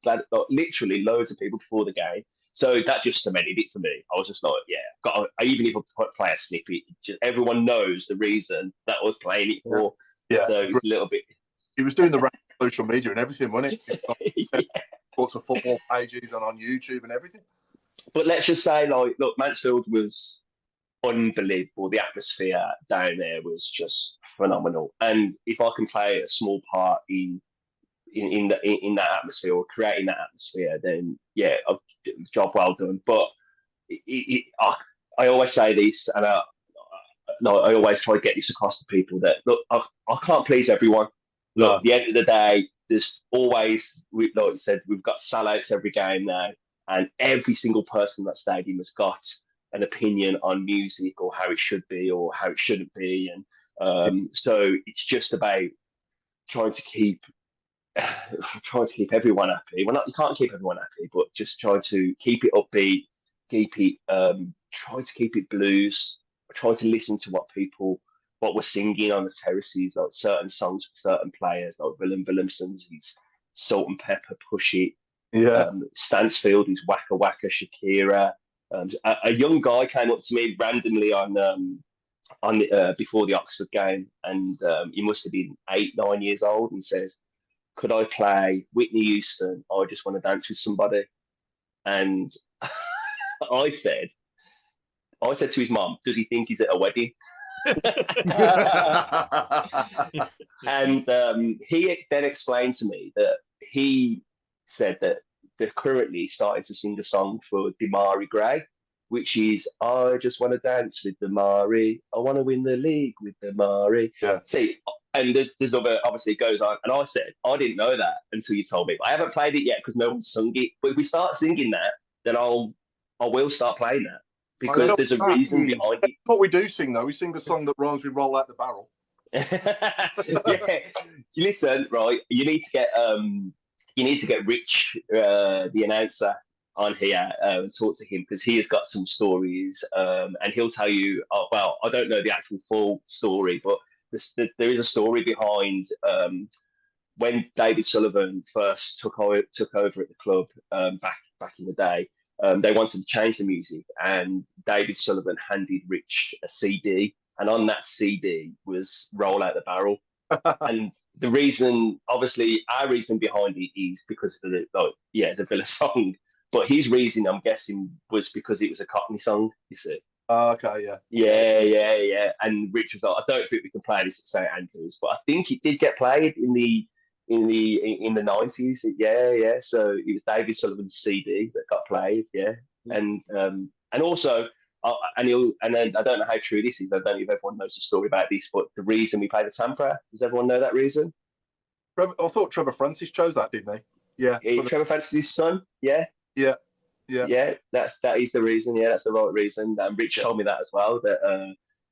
Literally loads of people before the game. So that just cemented it for me. I was just like, yeah, I even if I play a snippet, everyone knows the reason that I was playing it for. Yeah. So it's a little bit. He was doing the social media and everything, wasn't he? Lots of football pages and on YouTube and everything. But let's just say, look, Mansfield was unbelievable. The atmosphere down there was just phenomenal. And if I can play a small part in that atmosphere or creating that atmosphere, then yeah, job well done. But I always say this, and I always try to get this across to people that look, I can't please everyone. Look, at the end of the day, there's always, like you said, we've got sellouts every game now, and every single person in that stadium has got an opinion on music or how it should be or how it shouldn't be, So it's just about trying to keep everyone happy. Well, you can't keep everyone happy, but just try to keep it upbeat, try to keep it blues, try to listen to what we're singing on the terraces, like certain songs for certain players, like Willem Willemson's, he's Salt and Pepper, Push It. Yeah. Stansfield is Waka Waka, Shakira. A young guy came up to me randomly before the Oxford game, and he must have been 8, 9 years old, and says, "Could I play Whitney Houston? I just want to dance with somebody." And I said to his mom, "Does he think he's at a wedding?" And he then explained to me that he said that they're currently starting to sing a song for Damari Gray, which is "I just want to dance with Damari. I want to win the league with Damari." Yeah. See, and there's other, obviously it goes on. And I said, I didn't know that until you told me. I haven't played it yet because no one's sung it. But if we start singing that, then I will start playing that because there's a reason behind it. What we do sing though, we sing the song that rhymes with "roll out the barrel." Yeah. Listen, right? You need to get Rich, the announcer, on here and talk to him because he has got some stories, and he'll tell you. Well, I don't know the actual full story, but there is a story behind when David Sullivan first took over at the club back in the day. They wanted to change the music, and David Sullivan handed Rich a CD, and on that CD was "Roll Out the Barrel." And the reason, obviously, our reason behind it is because of the Villa song. But his reason, I'm guessing, was because it was a Cockney song. You see. Okay, yeah. Yeah. And Rich was like, "I don't think we can play this at St Andrews," but I think it did get played in the 90s. Yeah. So it was David Sullivan's CD that got played. Yeah, and also. And then I don't know how true this is. I don't know if everyone knows the story about this, but the reason we play the Tampere, does everyone know that reason? I thought Trevor Francis chose that, didn't he? Yeah. Trevor Francis' son. Yeah. That is the reason. Yeah, that's the right reason. Rich told me that as well. That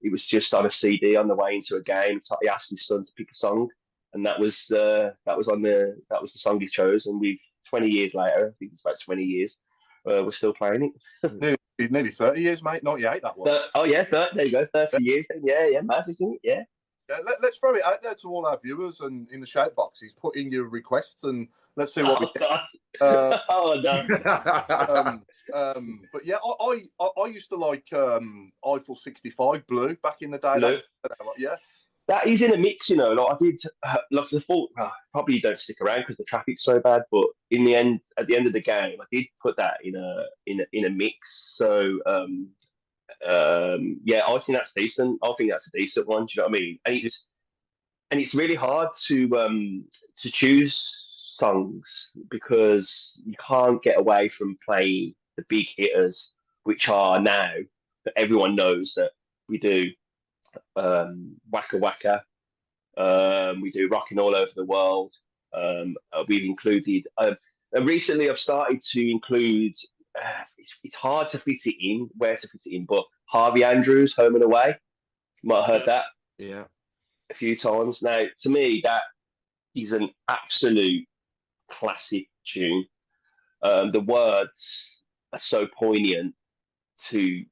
he was just on a CD on the way into a game. He asked his son to pick a song, and that was the song he chose. And 20 years later, I think it's about 20 years, we're still playing it. Nearly 30 years, mate. 98, that was. There you go. 30 years. Then. Yeah, mad, isn't it? Yeah. Let's throw it out there to all our viewers and in the shout boxes. Put in your requests and let's see what we get. Oh no. But yeah, I used to like Eiffel 65 Blue back in the day. Blue. Yeah. That is in a mix, you know. Like I did, like I thought, probably you don't stick around because the traffic's so bad. But in the end, at the end of the game, I did put that in a mix. So yeah, I think that's decent. I think that's a decent one. Do you know what I mean? And it's really hard to choose songs because you can't get away from playing the big hitters, which are now that everyone knows that we do. Waka Waka, we do Rocking All Over the World. We've included recently I've started to include it's hard to fit it in where to fit it in, but Harvey Andrews, Home and Away, you might have heard that a few times. Now to me that is an absolute classic tune. The words are so poignant to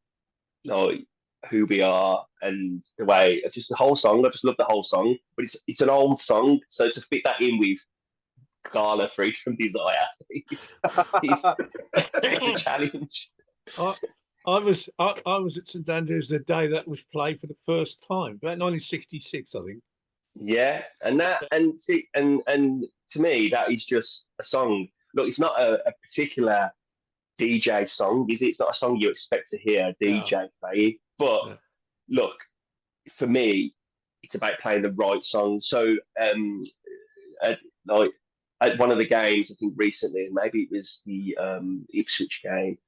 who we are and the way, just the whole song. I just love the whole song, but it's an old song, so to fit that in with Gala Free from Desire is a challenge. I was at St Andrews the day that was played for the first time, about 1966, I think. Yeah, and to me that is just a song. Look, it's not a particular DJ song, is it? It's not a song you expect to hear a DJ play. But look, for me, it's about playing the right song. So, at one of the games, I think recently, and maybe it was the Ipswich game,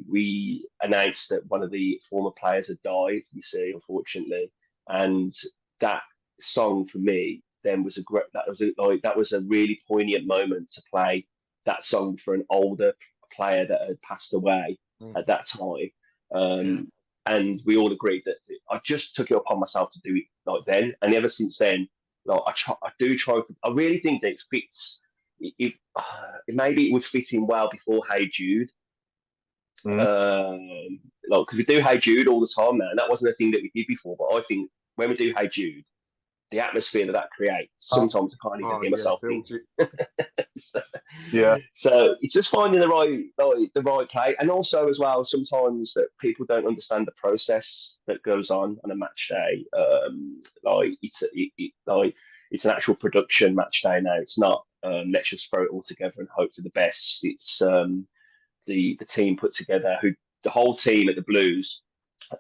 we announced that one of the former players had died. You see, unfortunately, and that song for me then was that was a really poignant moment to play that song for an older player that had passed away at that time. and we all agreed that I just took it upon myself to do it like then, and ever since then, like I do try. I really think that it fits. If maybe it would fit in well before Hey Jude. Like, because we do Hey Jude all the time now, and that wasn't a thing that we did before. But I think when we do Hey Jude, the atmosphere that creates, sometimes I can't even hear myself think. So it's just finding the right play, and also as well, sometimes that people don't understand the process that goes on a match day. Like it's an actual production match day now. It's not let's just throw it all together and hope for the best. It's the team put together, the whole team at the Blues,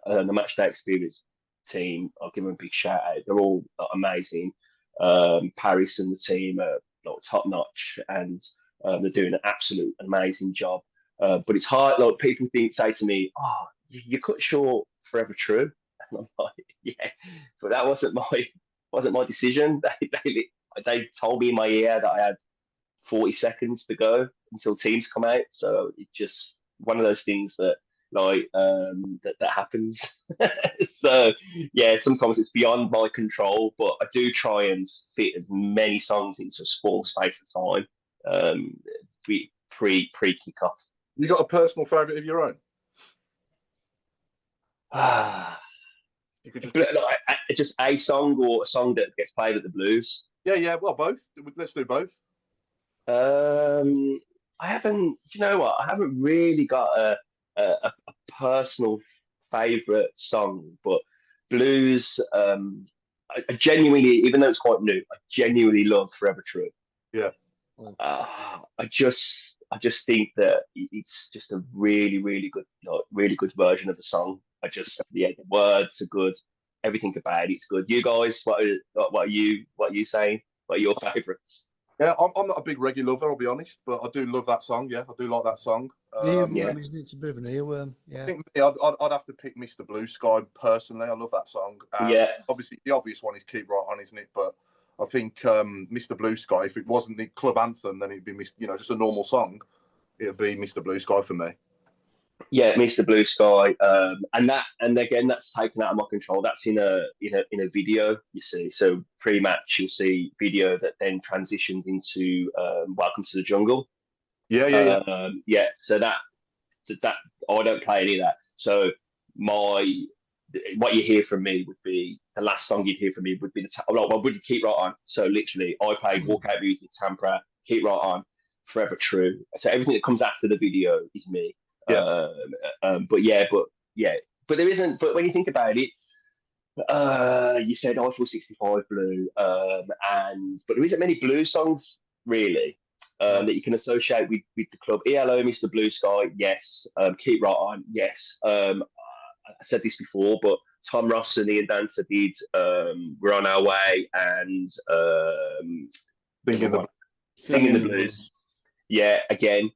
the match day experience team. I'll give them a big shout out. They're all amazing. Paris and the team are top notch, and they're doing an absolute amazing job. But it's hard. Like, people say to me, "Oh, you cut short Forever True," and I'm like, "Yeah," but that wasn't my decision. They told me in my ear that I had 40 seconds to go until teams come out. So it's just one of those things that that happens. So yeah, sometimes it's beyond my control, but I do try and fit as many songs into a small space of time. Pre kickoff. You got a personal favourite of your own? You could just a song, or a song that gets played at the Blues. Yeah. Well, both. Let's do both. I haven't. Do you know what? I haven't really got a personal favourite song, but blues. I genuinely, even though it's quite new, I genuinely love Forever True. Yeah. I just think that it's just a really good version of the song. The words are good. Everything about it's good. You guys, what are you saying? What are your favourites? Yeah, I'm not a big reggae lover, I'll be honest, but I do love that song. Yeah, I do like that song. Isn't it? It's a bit of an earworm. Yeah. I think I'd have to pick Mr. Blue Sky personally. I love that song. Obviously, the obvious one is Keep Right On, isn't it? But I think Mr. Blue Sky, if it wasn't the club anthem, then it'd be just a normal song. It'd be Mr. Blue Sky for me. Yeah, Mr. Blue Sky, and again, that's taken out of my control. That's in a video, you see. So pre-match, you'll see video that then transitions into Welcome to the Jungle. Yeah. So that I don't play any of that. So what you hear from me would be the last song you'd hear from me would be would Keep Right On. So literally, I play Walkout Music, Tampere, Keep Right On, Forever True. So everything that comes after the video is me. Yeah. But there isn't. But when you think about it, you said Eiffel 65 Blue, but there isn't many blues songs really that you can associate with the club. ELO, Mr. Blue Sky, yes. Keep Right On, yes. I said this before, but Tom Ross and Ian Dancer did We're On Our Way and Singing the Blues. Yeah, again.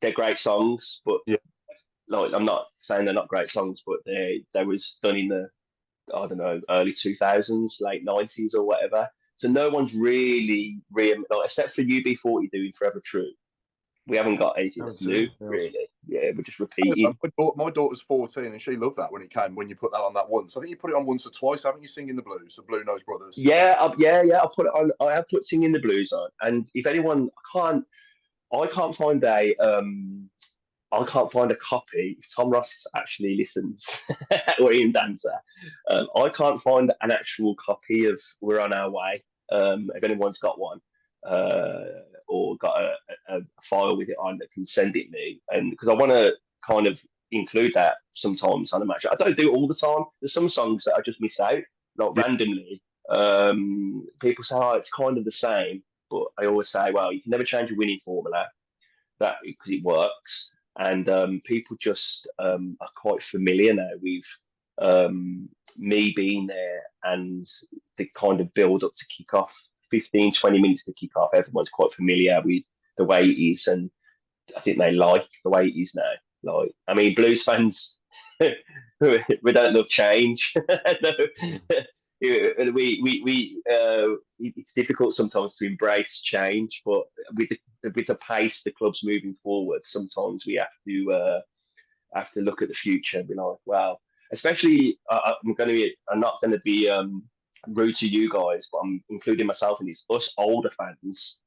They're great songs, but I'm not saying they're not great songs, but they was done in the early 2000s, late 90s or whatever. So no one's really except for UB40 doing Forever True. We haven't got anything that's new, really. Yeah, we're just repeating. My daughter's 14 and she loved that when you put that on that once. I think you put it on once or twice, haven't you, Singing the Blues, the Blue Nose Brothers? Yeah, I put it on. I have put Singing the Blues on. And if anyone, I can't find a copy. If Tom Ross actually listens, or Ian Dancer, I can't find an actual copy of We're On Our Way. If anyone's got one, or got a file with it on that can send it me, and because I want to kind of include that sometimes on a match. I don't do it all the time. There's some songs that I just miss out, randomly. People say, "Oh, it's kind of the same." But I always say, well, you can never change a winning formula, because it works. And people just are quite familiar now with me being there, and the kind of build up to kick off, 15, 20 minutes to kick off. Everyone's quite familiar with the way it is, and I think they like the way it is now. Blues fans, we don't love change. It's difficult sometimes to embrace change, but with the pace the club's moving forward, sometimes we have to have to look at the future and be like, wow. Especially, I'm not going to be rude to you guys, but I'm including myself in this. Us older fans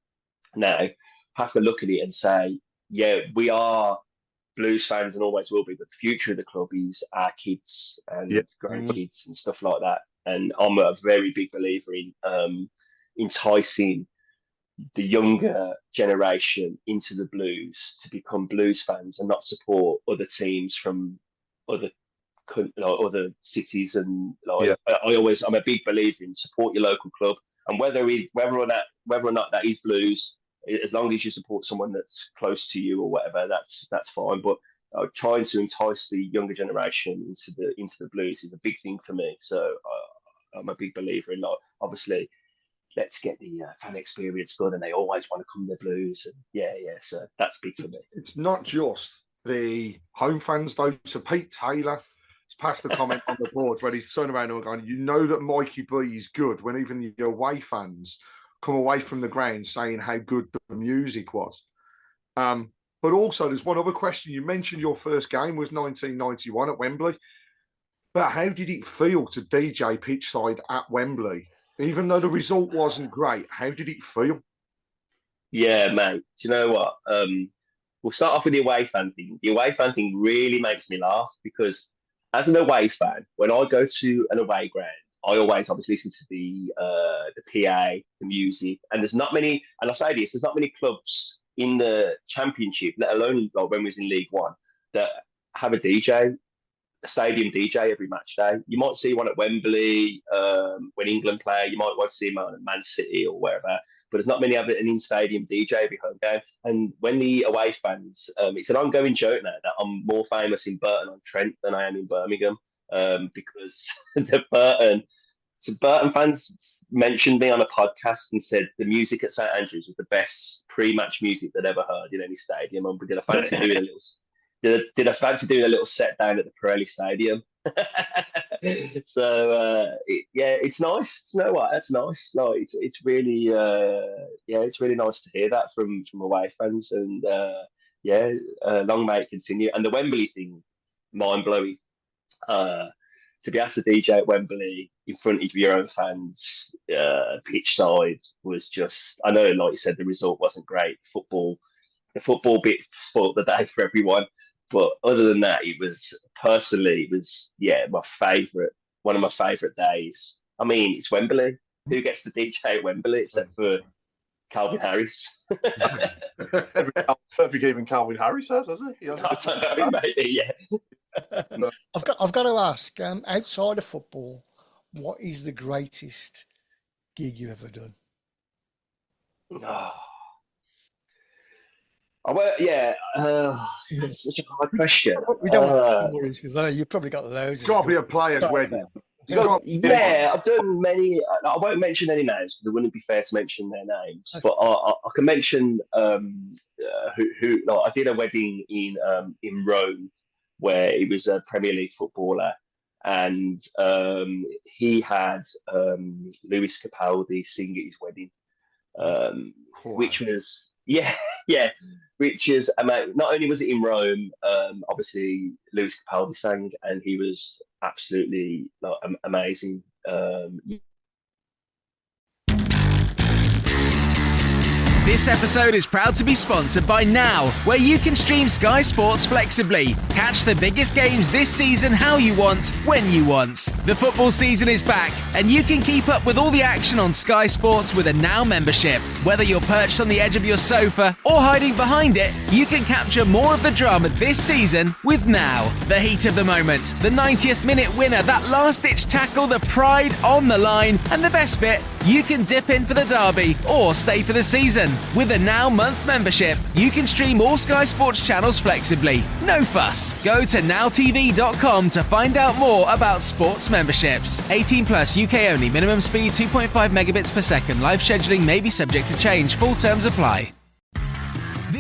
now have to look at it and say, yeah, we are Blues fans and always will be, but the future of the club is our kids and grandkids and stuff like that. And I'm a very big believer in enticing the younger generation into the Blues to become Blues fans and not support other teams from other cities. And I'm a big believer in support your local club, and whether or not that is Blues, as long as you support someone that's close to you or whatever, that's fine. But trying to entice the younger generation into the Blues is a big thing for me. So I'm a big believer in, like, obviously, let's get the fan experience good, and they always want to come to the Blues. And so that's big for me. It's not just the home fans though. So Pete Taylor has passed the comment on the board where he's turned around and going, you know that Mikey B is good, when even the away fans come away from the ground saying how good the music was. But also, there's one other question. You mentioned your first game was 1991 at Wembley. But how did it feel to DJ pitchside at Wembley? Even though the result wasn't great, how did it feel? Yeah, mate. Do you know what? We'll start off with the away fan thing. The away fan thing really makes me laugh because as an away fan, when I go to an away ground, I always obviously listen to the PA, the music, and there's not many, and I say this, there's not many clubs in the Championship, let alone like when we was in League One, that have a DJ, a stadium DJ every match day. You might see one at Wembley when England play, you might want to see one at Man City or wherever, but there's not many have an in-stadium DJ every home game. And when the away fans, it's an ongoing joke now that I'm more famous in Burton-on-Trent than I am in Birmingham. Because the Burton fans mentioned me on a podcast and said the music at St Andrews was the best pre-match music they'd ever heard in any stadium, and did I fancy doing a little set down at the Pirelli Stadium. So it's nice. You know what? That's nice. No, it's really it's really nice to hear that from away fans, and long may it continue. And the Wembley thing, mind blowing. To be asked to DJ at Wembley in front of your own fans, pitch side, was just, I know, like you said, the result wasn't great. The football bit spoiled the day for everyone. But other than that, it was my favourite, one of my favourite days. I mean, it's Wembley. Who gets to DJ at Wembley except for Calvin Harris? I don't think even Calvin Harris has he? I don't know, maybe, yeah. No. I've got to ask, outside of football, what is the greatest gig you've ever done? That's such a hard question. We don't want to worries because I know you've probably got loads. It's got to be a player's wedding. I've done many. I won't mention any names because it wouldn't be fair to mention their names. Okay. But I can mention who. I did a wedding in Rome where he was a Premier League footballer, and he had Lewis Capaldi sing at his wedding, which was which is not only was it in Rome, obviously Lewis Capaldi sang, and he was absolutely amazing. This episode is proud to be sponsored by Now, where you can stream Sky Sports flexibly. Catch the biggest games this season how you want, when you want. The football season is back, and you can keep up with all the action on Sky Sports with a Now membership. Whether you're perched on the edge of your sofa or hiding behind it, you can capture more of the drama this season with Now. The heat of the moment, the 90th minute winner, that last-ditch tackle, the pride on the line, and the best bit, you can dip in for the derby or stay for the season. With a Now month membership, you can stream all Sky Sports channels flexibly. No fuss. Go to nowtv.com to find out more about sports memberships. 18 plus, UK only. Minimum speed 2.5 megabits per second. Live scheduling may be subject to change. Full terms apply.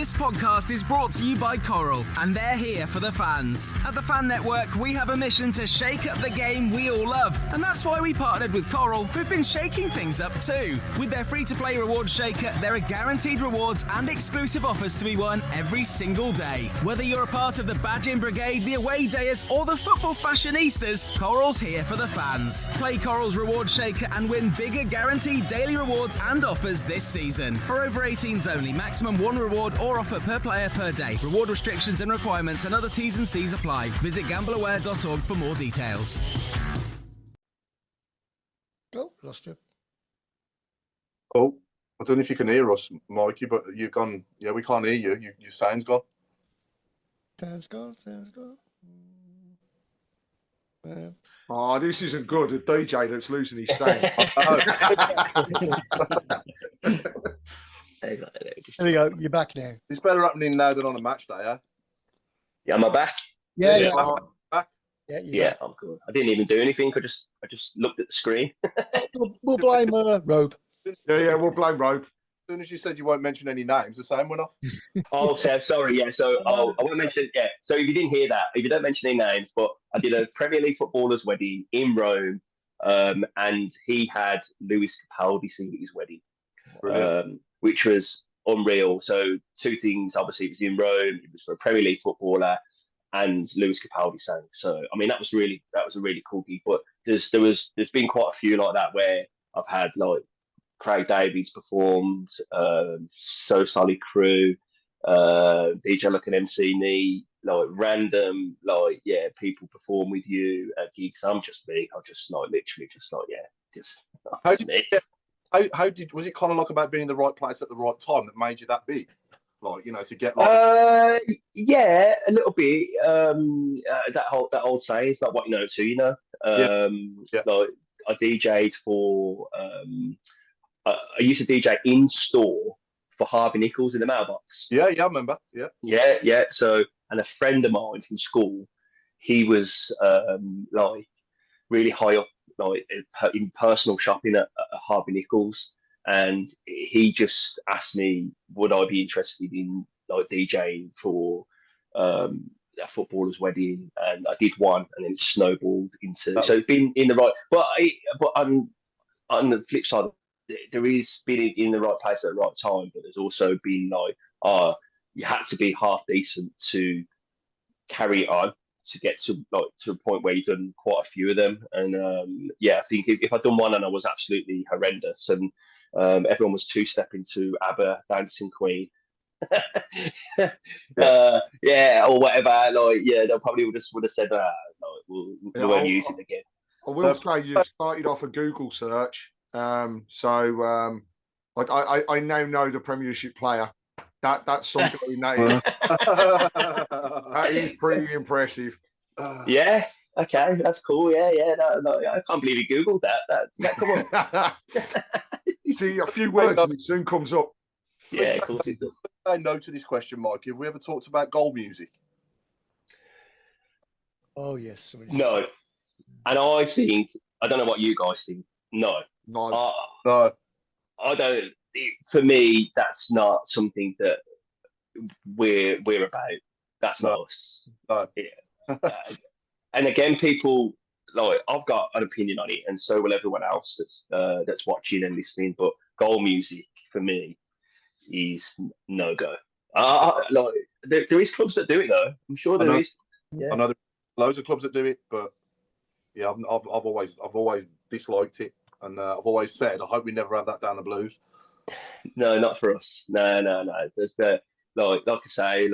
This podcast is brought to you by Coral, and they're here for the fans. At the Fan Network, we have a mission to shake up the game we all love, and that's why we partnered with Coral, who've been shaking things up too. With their free-to-play reward shaker, there are guaranteed rewards and exclusive offers to be won every single day. Whether you're a part of the Badging Brigade, the Away Dayers, or the Football Fashionistas, Coral's here for the fans. Play Coral's reward shaker and win bigger guaranteed daily rewards and offers this season. For over 18s only, maximum one reward or offer per player per day. Reward restrictions and requirements and other T's and C's apply. Visit gambleaware.org for more details. Oh, lost you. Oh, I don't know if you can hear us, Mikey, but you've gone. Yeah, we can't hear you. Your sound's gone. Sounds gone. Oh, this isn't good. A DJ that's losing his sound. There we go. You're back now. It's better happening now than on a match day, yeah? Yeah, am I back? Yeah. Back. Yeah, I'm good. I didn't even do anything. I just looked at the screen. We'll blame Robe. Yeah, we'll blame Robe. As soon as you said you won't mention any names, the sound went off. Oh, so sorry. Yeah, so I won't mention. Yeah, so if you didn't hear that, if you don't mention any names, but I did a Premier League footballer's wedding in Rome, and he had Lewis Capaldi sing at his wedding, which was unreal. So two things. Obviously, it was in Rome. It was for a Premier League footballer, and Lewis Capaldi sang. So I mean, that was a really cool gig. But there's been quite a few like that where I've had like Craig Davies performed, So Solid Crew, DJ Luck and MC Me, like random, like people perform with you at gigs. I'm just me. I just like literally just like How did was it kind of like about being in the right place at the right time that made you that big? Like, you know, to get like yeah, a little bit. That whole saying, it's not what you know to, you know. Like I DJ'd for I used to DJ in store for Harvey Nichols in the mailbox. Yeah, I remember. Yeah. So, and a friend of mine from school, he was like really high up, like in personal shopping at Harvey Nichols, and he just asked me, would I be interested in like DJing for a footballer's wedding, and I did one, and then it snowballed into. So it's been in the right, but on the flip side, there is been in the right place at the right time, but there's also been like, you had to be half decent to carry it on to get to a point where you've done quite a few of them. And I think if I'd done one and I was absolutely horrendous, and everyone was two-stepping to ABBA, Dancing Queen, or whatever, they probably would have said, we won't use it again. I will say you've started off a Google search. So I now know the Premiership player. That's something we know. That is pretty impressive. Yeah. Okay, that's cool. Yeah. No, I can't believe you Googled that. Come on. See, a few words and it soon comes up. Yeah, of course it does. I know to this question, Mike. Have we ever talked about goal music? Oh yes. No. And I think, I don't know what you guys think. No. No. I don't. For me, that's not something that we're about. That's not us. No. Yeah. And again, people like I've got an opinion on it, and so will everyone else that's watching and listening. But goal music for me is no go. Like there is clubs that do it though. I'm sure there is. Yeah. I know there's loads of clubs that do it, but yeah, I've always disliked it. And I've always said, I hope we never have that down the Blues. No, not for us. No. There's like I say,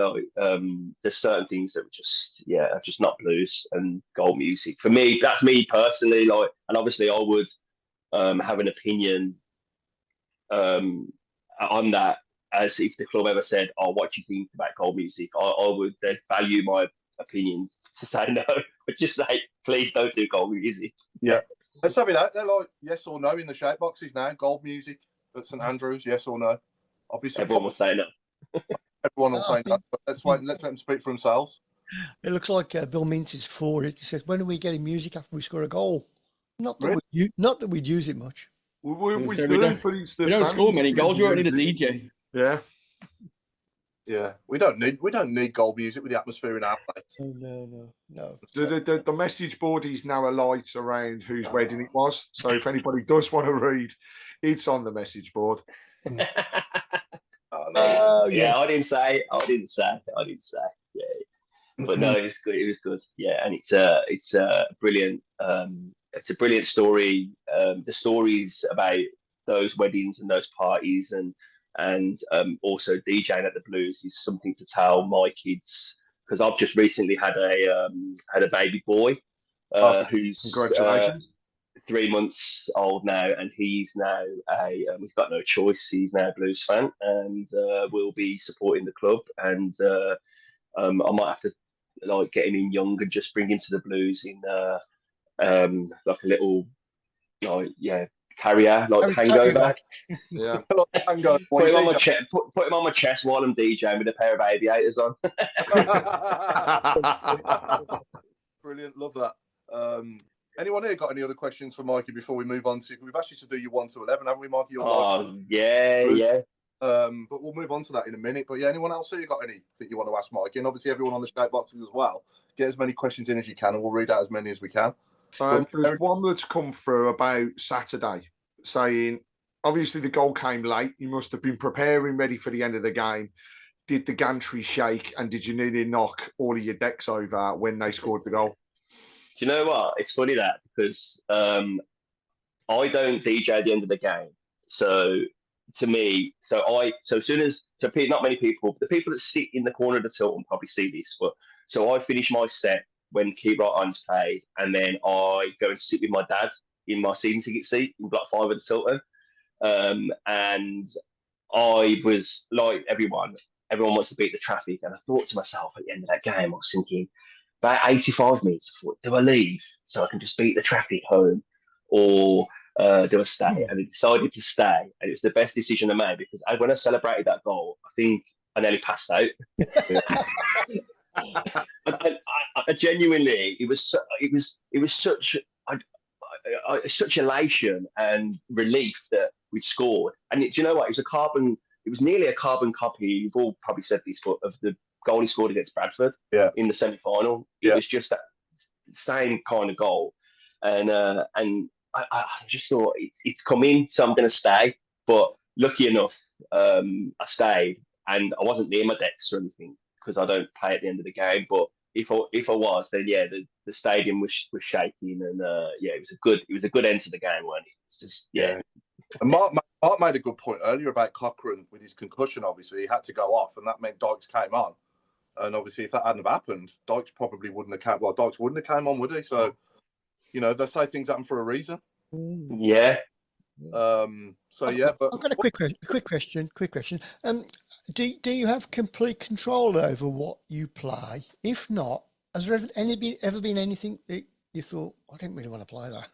there's certain things that are just not Blues and goal music. For me, that's me personally. And obviously, I would have an opinion on that. As if the club ever said, "Oh, what do you think about goal music?" I would then value my opinion to say no, but just say, please don't do goal music. Yeah. Let's have it out. They're like yes or no in the shape boxes now. Gold music at St Andrews, yes or no? Obviously, everyone will say no. Everyone will say no. But let's wait. Let's let them speak for themselves. It looks like Bill Mintz is for it. He says, "When are we getting music after we score a goal?" Not that we'd use it much. We don't score many goals. You won't need a DJ. Yeah. Yeah, we don't need goal music with the atmosphere in our place. No. The message board is now alight around whose wedding it was. So if anybody does want to read, it's on the message board. Yeah, I didn't say. Yeah, but no, it was good. It was good. Yeah, and it's a brilliant story. The stories about those weddings and those parties and also DJing at the Blues is something to tell my kids, because I've just recently had a baby boy who's congratulations. 3 months old now, and he's now he's got no choice. He's now a Blues fan, and will be supporting the club. And I might have to get him in young and just bring him to the Blues in like a little carrier, like hangover. Yeah, put him on my chest. Put him on my chest while I'm DJing with a pair of aviators on. Brilliant, love that. Anyone here got any other questions for Mikey before we move on to? We've asked you to do your 1 to 11, haven't we, Mikey? Yeah. But we'll move on to that in a minute. But yeah, anyone else here got any that you want to ask Mikey? And obviously everyone on the shout boxes as well. Get as many questions in as you can, and we'll read out as many as we can. There's one that's come through about Saturday saying, obviously the goal came late. You must have been preparing ready for the end of the game. Did the gantry shake, and did you nearly knock all of your decks over when they scored the goal? Do you know what? It's funny that, because I don't DJ at the end of the game. So to me, as soon as not many people, the people that sit in the corner of the Tilton probably see this, but so I finish my set when Keep Right On's played, and then I go and sit with my dad in my season ticket seat in Block 5 of the Tilton. And I was like everyone wants to beat the traffic. And I thought to myself at the end of that game, I was thinking, about 85 minutes, I thought, do I leave so I can just beat the traffic home, or do I stay? And I decided to stay. And it was the best decision I made, because when I celebrated that goal, I think I nearly passed out. I genuinely, it was such elation and relief that we scored. And do you know what? It was nearly a carbon copy. You've all probably said this, but of the goal he scored against Bradford in the semi-final. It was just that same kind of goal. And I just thought it's come in, so I'm going to stay. But lucky enough, I stayed, and I wasn't near my decks or anything, because I don't play at the end of the game. But if I was, then yeah, the stadium was shaking, and it was a good end to the game, wasn't it? It's just And Mark made a good point earlier about Cochrane with his concussion. Obviously, he had to go off, and that meant Dykes came on. And obviously, if that hadn't have happened, Dykes probably wouldn't have come. Well, Dykes wouldn't have came on, would he? So, they say things happen for a reason. Yeah. But I've got a quick question. Do you have complete control over what you play? If not, has there ever been anything that you thought, I didn't really want to play that?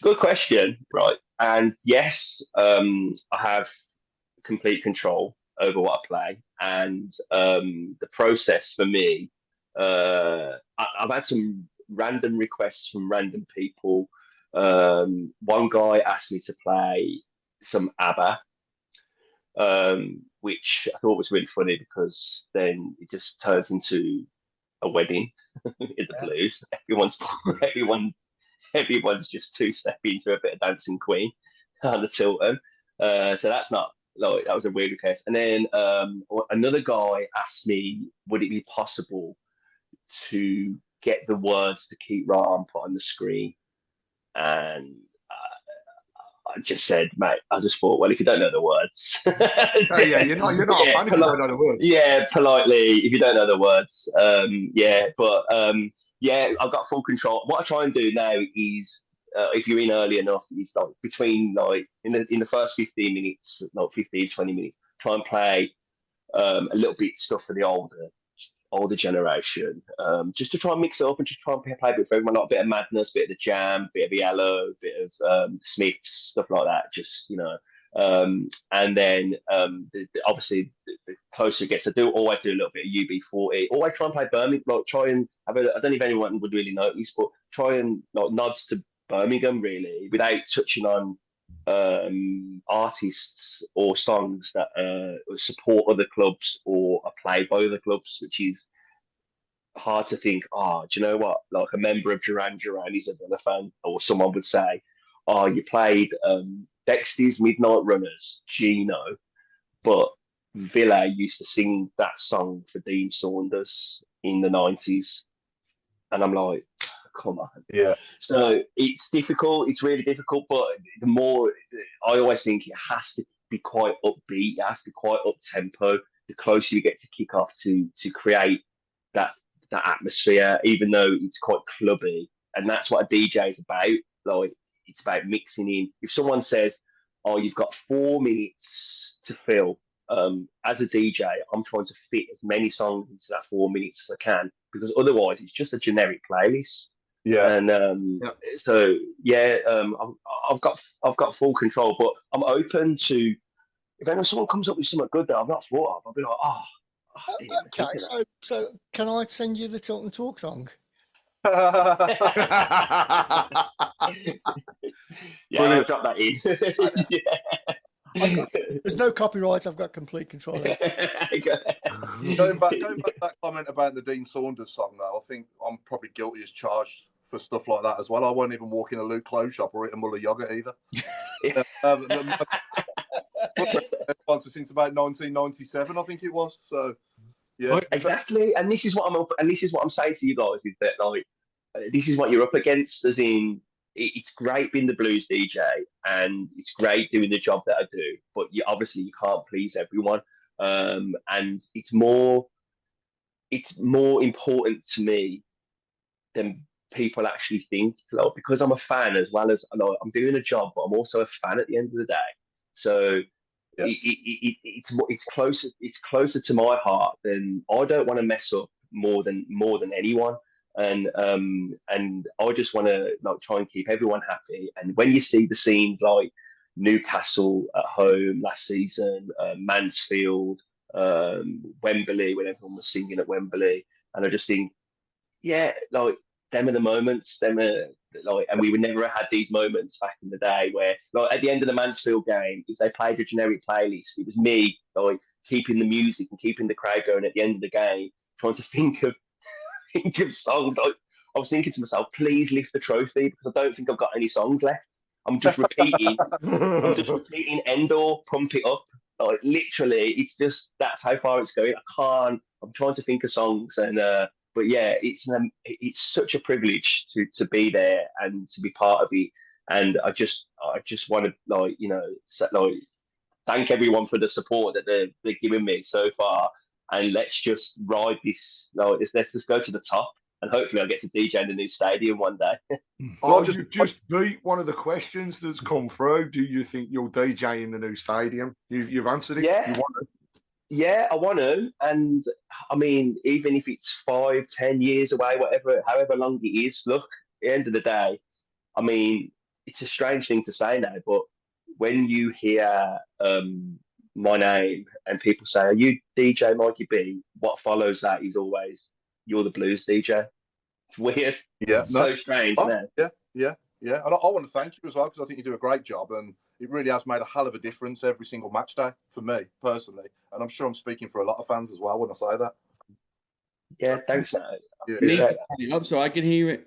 Good question, right? And yes, I have complete control over what I play, and the process for me, I've had some random requests from random people. One guy asked me to play some ABBA, which I thought was really funny, because then it just turns into a wedding in the Blues. Everyone's just two-stepping into a bit of Dancing Queen on the Tilton. So that's not, that was a weird request. And then another guy asked me, would it be possible to get the words to Keep Right On put on the screen? And I just said, mate, I just thought, well, if you don't know the words. You're not a fan if you don't know the words. Yeah, politely, if you don't know the words. I've got full control. What I try and do now is, if you're in early enough, is between in the first 15 minutes, 20 minutes, try and play a little bit stuff for the older generation, just to try and mix it up and just try and play a bit for everyone, like a bit of Madness, bit of the Jam, bit of Yellow, bit of Smiths, stuff like that. Just and then obviously the closer it gets, I always do a little bit of UB40. Always try and play Birmingham. Try and have I don't know if anyone would really notice, but try and nods to Birmingham really, without touching on artists or songs that support other clubs or are played by other clubs, which is hard to think. Oh, do you know what? Like a member of Duran Duran is a Villa fan, or someone would say, "Oh, you played Dexter's Midnight Runners, Gino," but Villa used to sing that song for Dean Saunders in the 90s. And I'm like, come on. Yeah. So it's difficult. It's really difficult. But the more, I always think it has to be quite upbeat. It has to be quite up tempo. The closer you get to kick off to create that atmosphere, even though it's quite clubby. And that's what a DJ is about. Like, it's about mixing in. If someone says, "Oh, you've got 4 minutes to fill," as a DJ, I'm trying to fit as many songs into that 4 minutes as I can, because otherwise it's just a generic playlist. Yeah. And so yeah, I've got full control, but I'm open to if someone comes up with something good that I've not thought of, I'll be like, oh. Okay, so can I send you the Tilton Talk song? Yeah, I'll drop that in. Yeah. There's no copyrights. I've got complete control. Going back to that comment about the Dean Saunders song, though, I think I'm probably guilty as charged for stuff like that as well. I won't even walk in a Luke clothes shop or eat a Muller yogurt either. Once since about 1997, I think it was. So yeah, exactly. And this is what I'm saying to you guys is that, like, this is what you're up against. As in, it's great being the blues DJ and it's great doing the job that I do, but obviously you can't please everyone. And it's more important to me than people actually think, like, because I'm a fan as well as, like, I'm doing a job, but I'm also a fan at the end of the day. So yeah. It's closer to my heart than I don't want to mess up more than anyone. And I just want to, like, try and keep everyone happy. And when you see the scenes like Newcastle at home last season, Mansfield, Wembley, when everyone was singing at Wembley, and I just think, yeah, like, them are the moments. Them are like, and we would never have had these moments back in the day where, like, at the end of the Mansfield game, if they played a generic playlist, it was me, like, keeping the music and keeping the crowd going at the end of the game, trying to think of songs. Like, I was thinking to myself, please lift the trophy, because I don't think I've got any songs left. I'm just repeating. I'm just repeating Endor, Pump It Up. Like, literally, it's just, that's how far it's going. I'm trying to think of songs, and but yeah, it's such a privilege to be there and to be part of it. And I just want to, like, like, thank everyone for the support that they're giving me so far. And let's just ride this. Let's just go to the top, and hopefully I'll get to DJ in the new stadium one day. You just beat one of the questions that's come through. Do you think you'll DJ in the new stadium? You've answered it. Yeah. You want to? Yeah, I want to. And I mean, even if it's 5, 10 years away, however long it is, look, at the end of the day, I mean, it's a strange thing to say now, but when you hear my name and people say, "Are you DJ Mikey B?" what follows that is always, "You're the blues DJ." It's weird. Yeah, so strange. Yeah. And I want to thank you as well, because I think you do a great job, and it really has made a hell of a difference every single match day for me personally, and I'm sure I'm speaking for a lot of fans as well when I say that. Yeah, thanks, mate. You need to turn it up so I can hear it.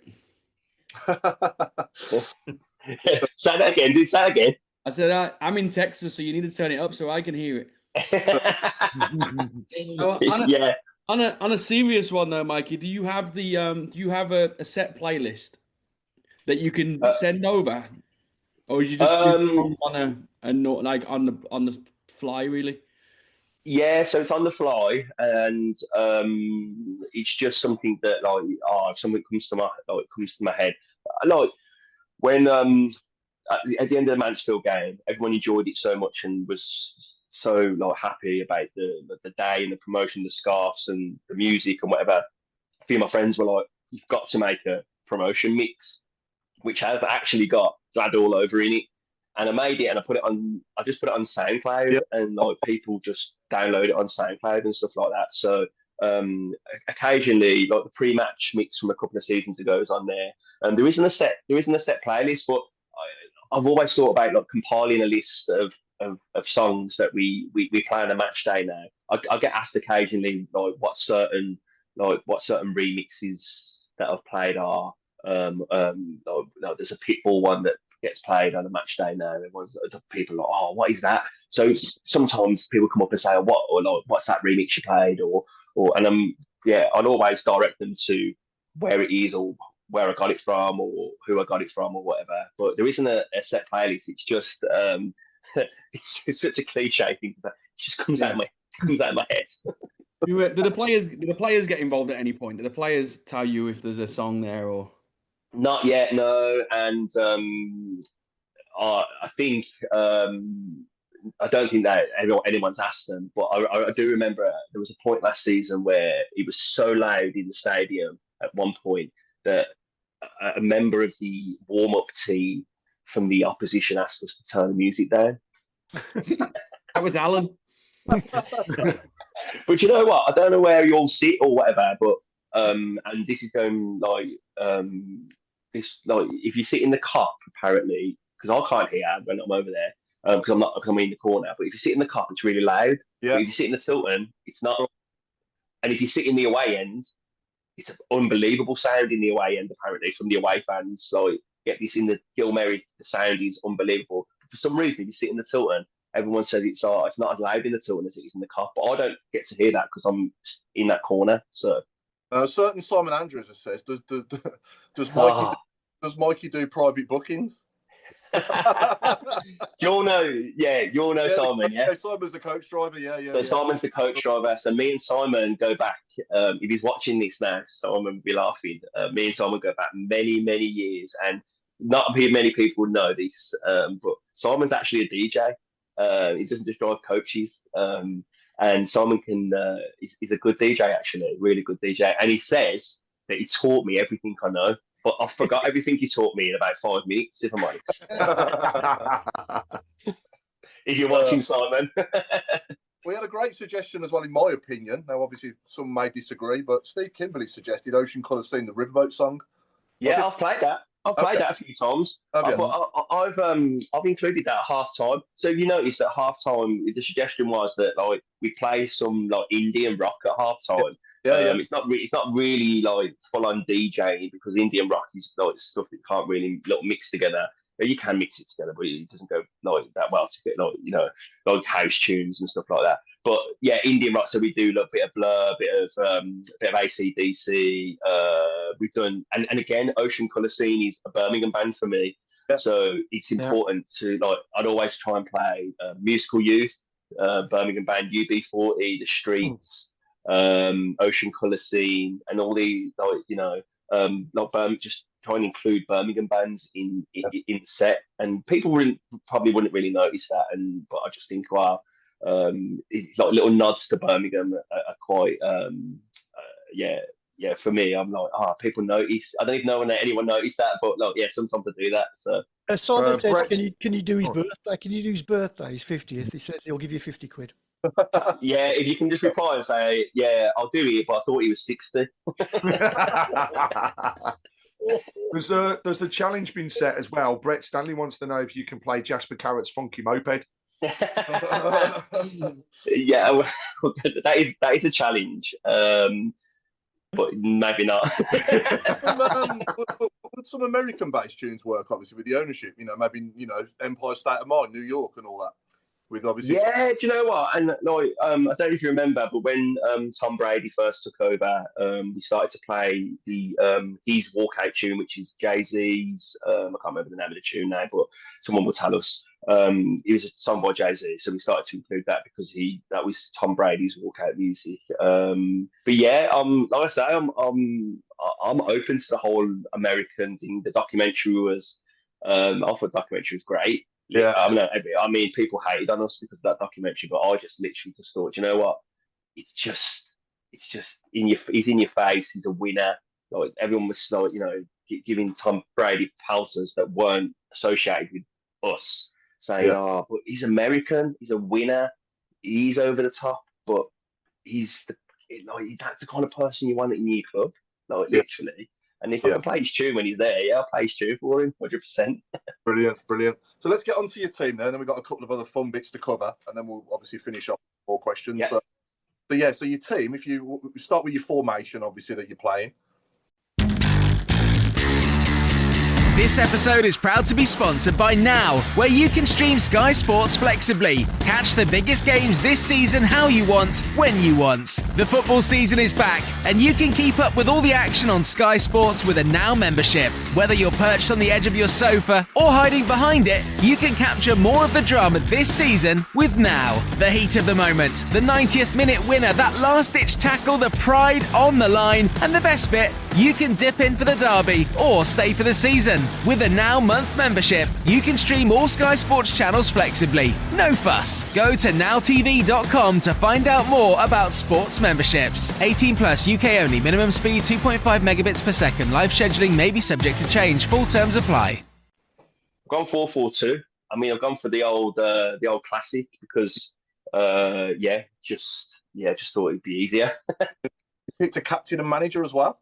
Say that again. Do that again. I said I'm in Texas, so you need to turn it up so I can hear it. On a serious one though, Mikey, do you have a set playlist that you can send over, or you just on the fly, really? Yeah, so it's on the fly, and it's just something that, like, if something comes to my head, like when at the end of the Mansfield game, everyone enjoyed it so much and was so, like, happy about the day and the promotion, the scarves and the music and whatever. A few of my friends were like, "You've got to make a promotion mix," which has actually got Glad All Over in it. And I made it, and I just put it on SoundCloud, and, like, people just download it on SoundCloud and stuff like that. So occasionally, like, the pre-match mix from a couple of seasons ago is on there. And there isn't a set playlist, but I've always thought about like compiling a list of songs that we play on a match day now. I get asked occasionally like what certain remixes that I've played are. There's a Pitbull one that gets played on a match day now. People are like, oh, what is that? So sometimes people come up and say, what's that remix you played, and I'd always direct them to where it is or where I got it from or who I got it from or whatever. But there isn't a set playlist. It's just it's such a cliche thing to say. It just comes out of my head. Do the players get involved at any point? Do the players tell you if there's a song there or? Not yet, no. And I think I don't think that anyone's asked them, but I do remember there was a point last season where it was so loud in the stadium at one point that a member of the warm-up team from the opposition asked us to turn the music down. That was Alan. But you know what? I don't know where you all sit or whatever, but and this is going like if you sit in the cop, apparently, because I can't hear when I'm over there because I'm in the corner. But if you sit in the cop, it's really loud. Yeah. But if you sit in the Tilton, it's not. And if you sit in the away end, it's an unbelievable sound in the away end, apparently, from the away fans. Like, get this in the Gilmary, the sound is unbelievable. For some reason, if you sit in the Tilton, everyone says it's not as loud in the Tilton as it is in the Cop. But I don't get to hear that because I'm in that corner. So, certain Simon Andrews has says, does Mikey do private bookings? You'll know Simon, yeah? Simon's the coach driver, So Simon's the coach driver. So me and Simon go back, if he's watching this now, Simon will be laughing. Me and Simon go back many, many years, and not many people know this, but Simon's actually a DJ. He doesn't just drive coaches. And Simon he's a good DJ, actually, really good DJ. And he says that he taught me everything I know. But I forgot everything he taught me in about 5 minutes, if I'm honest. If you're watching, Simon. We had a great suggestion as well, in my opinion. Now, obviously, some may disagree, but Steve Kimberley suggested Ocean Colour Scene, the Riverboat song. Yeah, I've played that. I've played that a few times. I've included that at half time. So if you notice at half time, the suggestion was that like we play some like Indian rock at half time. Yeah. It's not really like full on DJing because Indian rock is like stuff that can't really mix together. You can mix it together, but it doesn't go like that well to get like house tunes and stuff like that. But yeah, Indian rock. So we do a bit of Blur, a bit of AC/DC. We've done, and again, Ocean Colour Scene is a Birmingham band for me. Yeah. So it's important to I'd always try and play Musical Youth, Birmingham band, UB40, The Streets, Ocean Colour Scene, and all the just try and include Birmingham bands in the set, and people probably wouldn't really notice that. But I just think, wow, it's like little nods to Birmingham are quite, for me, I'm like, people notice. I don't even know when anyone noticed that, but sometimes I do that. So Simon says, can you do his birthday? Can you do his birthday, his 50th? He says he'll give you 50 quid. Yeah, if you can just reply and say, yeah, I'll do it, but I thought he was 60. There's the challenge been set as well. Brett Stanley wants to know if you can play Jasper Carrot's Funky Moped. Yeah, well, that is a challenge, but maybe not. Would some American-based tunes work? Obviously, with the ownership, maybe Empire State of Mind, New York, and all that. With obviously, yeah, do you know what? And I don't know if you remember, but when Tom Brady first took over, we started to play his walkout tune, which is Jay-Z's. I can't remember the name of the tune now, but someone will tell us. It was a song by Jay-Z, so we started to include that because that was Tom Brady's walkout music. But yeah, like I say, I'm open to the whole American thing. The documentary was, I thought the documentary was great. Yeah, I mean, people hated on us because of that documentary, but I just literally just thought, you know what? It's just he's in your face. He's a winner. Like everyone was like, giving Tom Brady palsers that weren't associated with us, saying, "Oh, but he's American. He's a winner. He's over the top, but that's the kind of person you want in your club." Like literally. And if I can play his tune when he's there, I'll play his tune for him, 100%. Brilliant. So let's get on to your team then. Then we've got a couple of other fun bits to cover, and then we'll obviously finish off with more questions. Yeah. So your team, if you start with your formation, obviously, that you're playing. This episode is proud to be sponsored by Now, where you can stream Sky Sports flexibly. Catch the biggest games this season how you want, when you want. The football season is back, and you can keep up with all the action on Sky Sports with a Now membership. Whether you're perched on the edge of your sofa or hiding behind it, you can capture more of the drama this season with Now. The heat of the moment, the 90th minute winner, that last-ditch tackle, the pride on the line, and the best bit, you can dip in for the derby or stay for the season. With a Now month membership, you can stream all Sky Sports channels flexibly. No fuss. Go to nowtv.com to find out more about sports memberships. 18 plus, UK only. Minimum speed 2.5 megabits per second. Live scheduling may be subject to change. Full terms apply. I've gone 4-4-2. I mean, I've gone for the old classic because, just thought it'd be easier. Picked a captain and manager as well.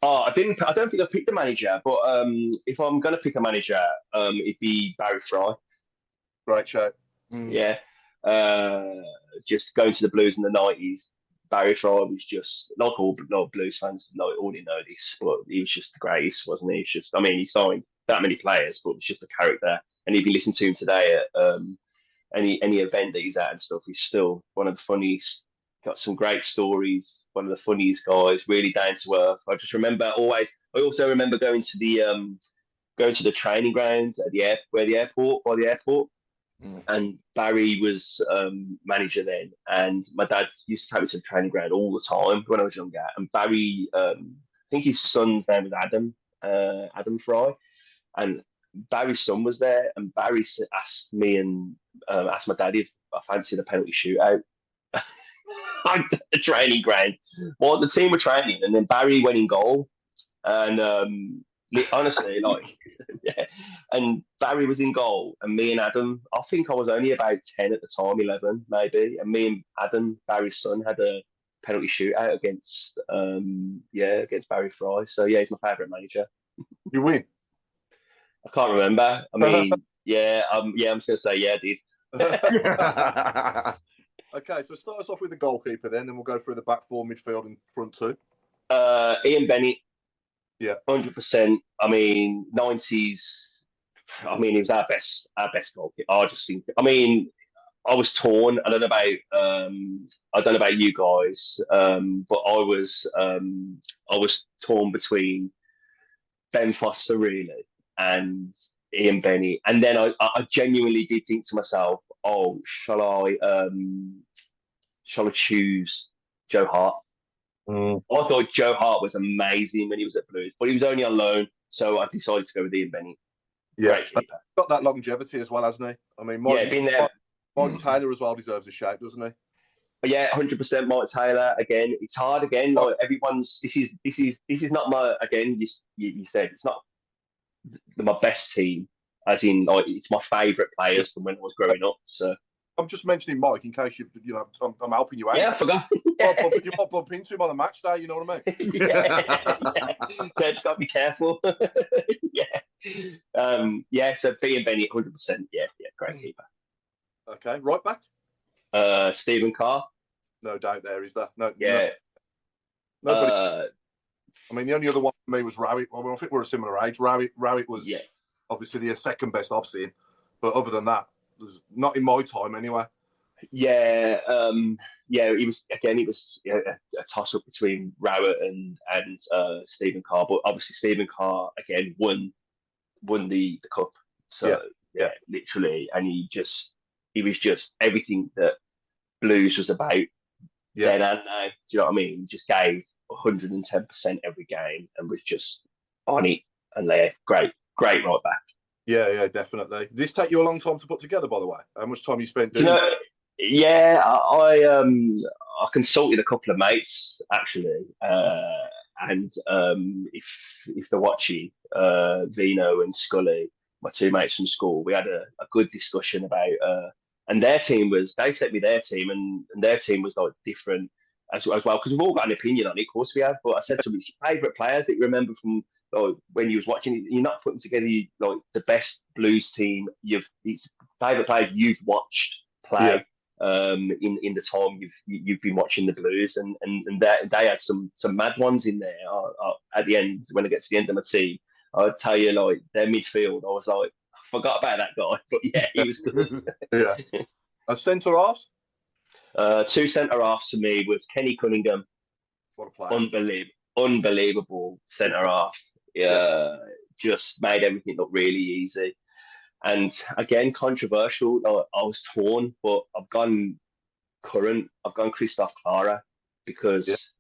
Oh, I don't think I picked the manager, but if I'm going to pick a manager, it'd be Barry Fry. Great show. Yeah. Just going to the Blues in the 90s, Barry Fry was just, like all Blues fans already know this, but he was just the greatest, wasn't he? He signed that many players, but it was just a character. And if you listen to him today at any event that he's at and stuff, he's still one of the funniest. Got some great stories. One of the funniest guys, really down to earth. I also remember going to the training ground at the airport, and Barry was manager then. And my dad used to take me to the training ground all the time when I was younger. And Barry, I think his son's name was Adam Fry, and Barry's son was there. And Barry asked me and asked my dad if I fancied a penalty shootout. At the training ground. Well, the team were training, and then Barry went in goal, and honestly, and Barry was in goal, and me and Adam. I think I was only about 10 at the time, 11 maybe, and me and Adam, Barry's son, had a penalty shootout against Barry Fry. So yeah, he's my favourite manager. You win. I can't remember. I mean, I'm just gonna say I did. Okay, so start us off with the goalkeeper then we'll go through the back four, midfield and front two. Ian Bennett. Yeah. 100%. I mean, 90s. I mean, he was our best goalkeeper. I just think. I mean, I was torn. I don't know about you guys, but I was torn between Ben Foster really and Ian Bennett, and then I genuinely did think to myself, oh, shall I choose Joe Hart? I thought Joe Hart was amazing when he was at Blues, but he was only on loan, so I decided to go with Ian Bennett. Yeah, got that longevity as well, hasn't he? I mean, been there. Mike Taylor as well deserves a shout, doesn't he? But yeah, 100% Mike Taylor. Again, it's hard. Again, like everyone's. This is not my. Again, you said it's not my best team. As in, like, it's my favourite players from when I was growing up. So I'm just mentioning Mike in case I'm helping you out. Yeah, I forgot. You might bump into him on a match day. You know what I mean? Yeah, just got to be careful. So Ian Bennett, 100%. Yeah, great keeper. Okay, right back. Stephen Carr. No doubt there, is there? No. Yeah. Nobody. I mean, the only other one for me was Rowett. Well, I think we're a similar age. Rowett was obviously the second best I've seen, but other than that, there's not in my time anyway. Yeah, it was a toss up between Rowett and Stephen Carr, but obviously Stephen Carr again won the cup. So literally, and he was just everything that Blues was about then and now. Do you know what I mean? He just gave 110% every game and was just on it and there. Great right back. Yeah, definitely. Did this take you a long time to put together, by the way? How much time you spent doing it? Yeah, I consulted a couple of mates actually, and if they're watching, Vino and Scully, my two mates from school, we had a good discussion about, and their team they sent me their team, and their team was like different. as well, because we've all got an opinion on it, of course we have. But I said to him, it's your favourite players that you remember from when you was watching it. You're not putting together like the best Blues team. It's favourite players you've watched play in the time you've been watching the Blues, and they had some mad ones in there. At the end, when I get to the end of my team, I'd tell you like their midfield. I was like, I forgot about that guy, but yeah, he was good. Yeah. Centre halves. Two centre halves for me was Kenny Cunningham. What a player! Unbelievable centre half. Just made everything look really easy. And again, controversial. I was torn, but I've gone current. I've gone Christoph Clara because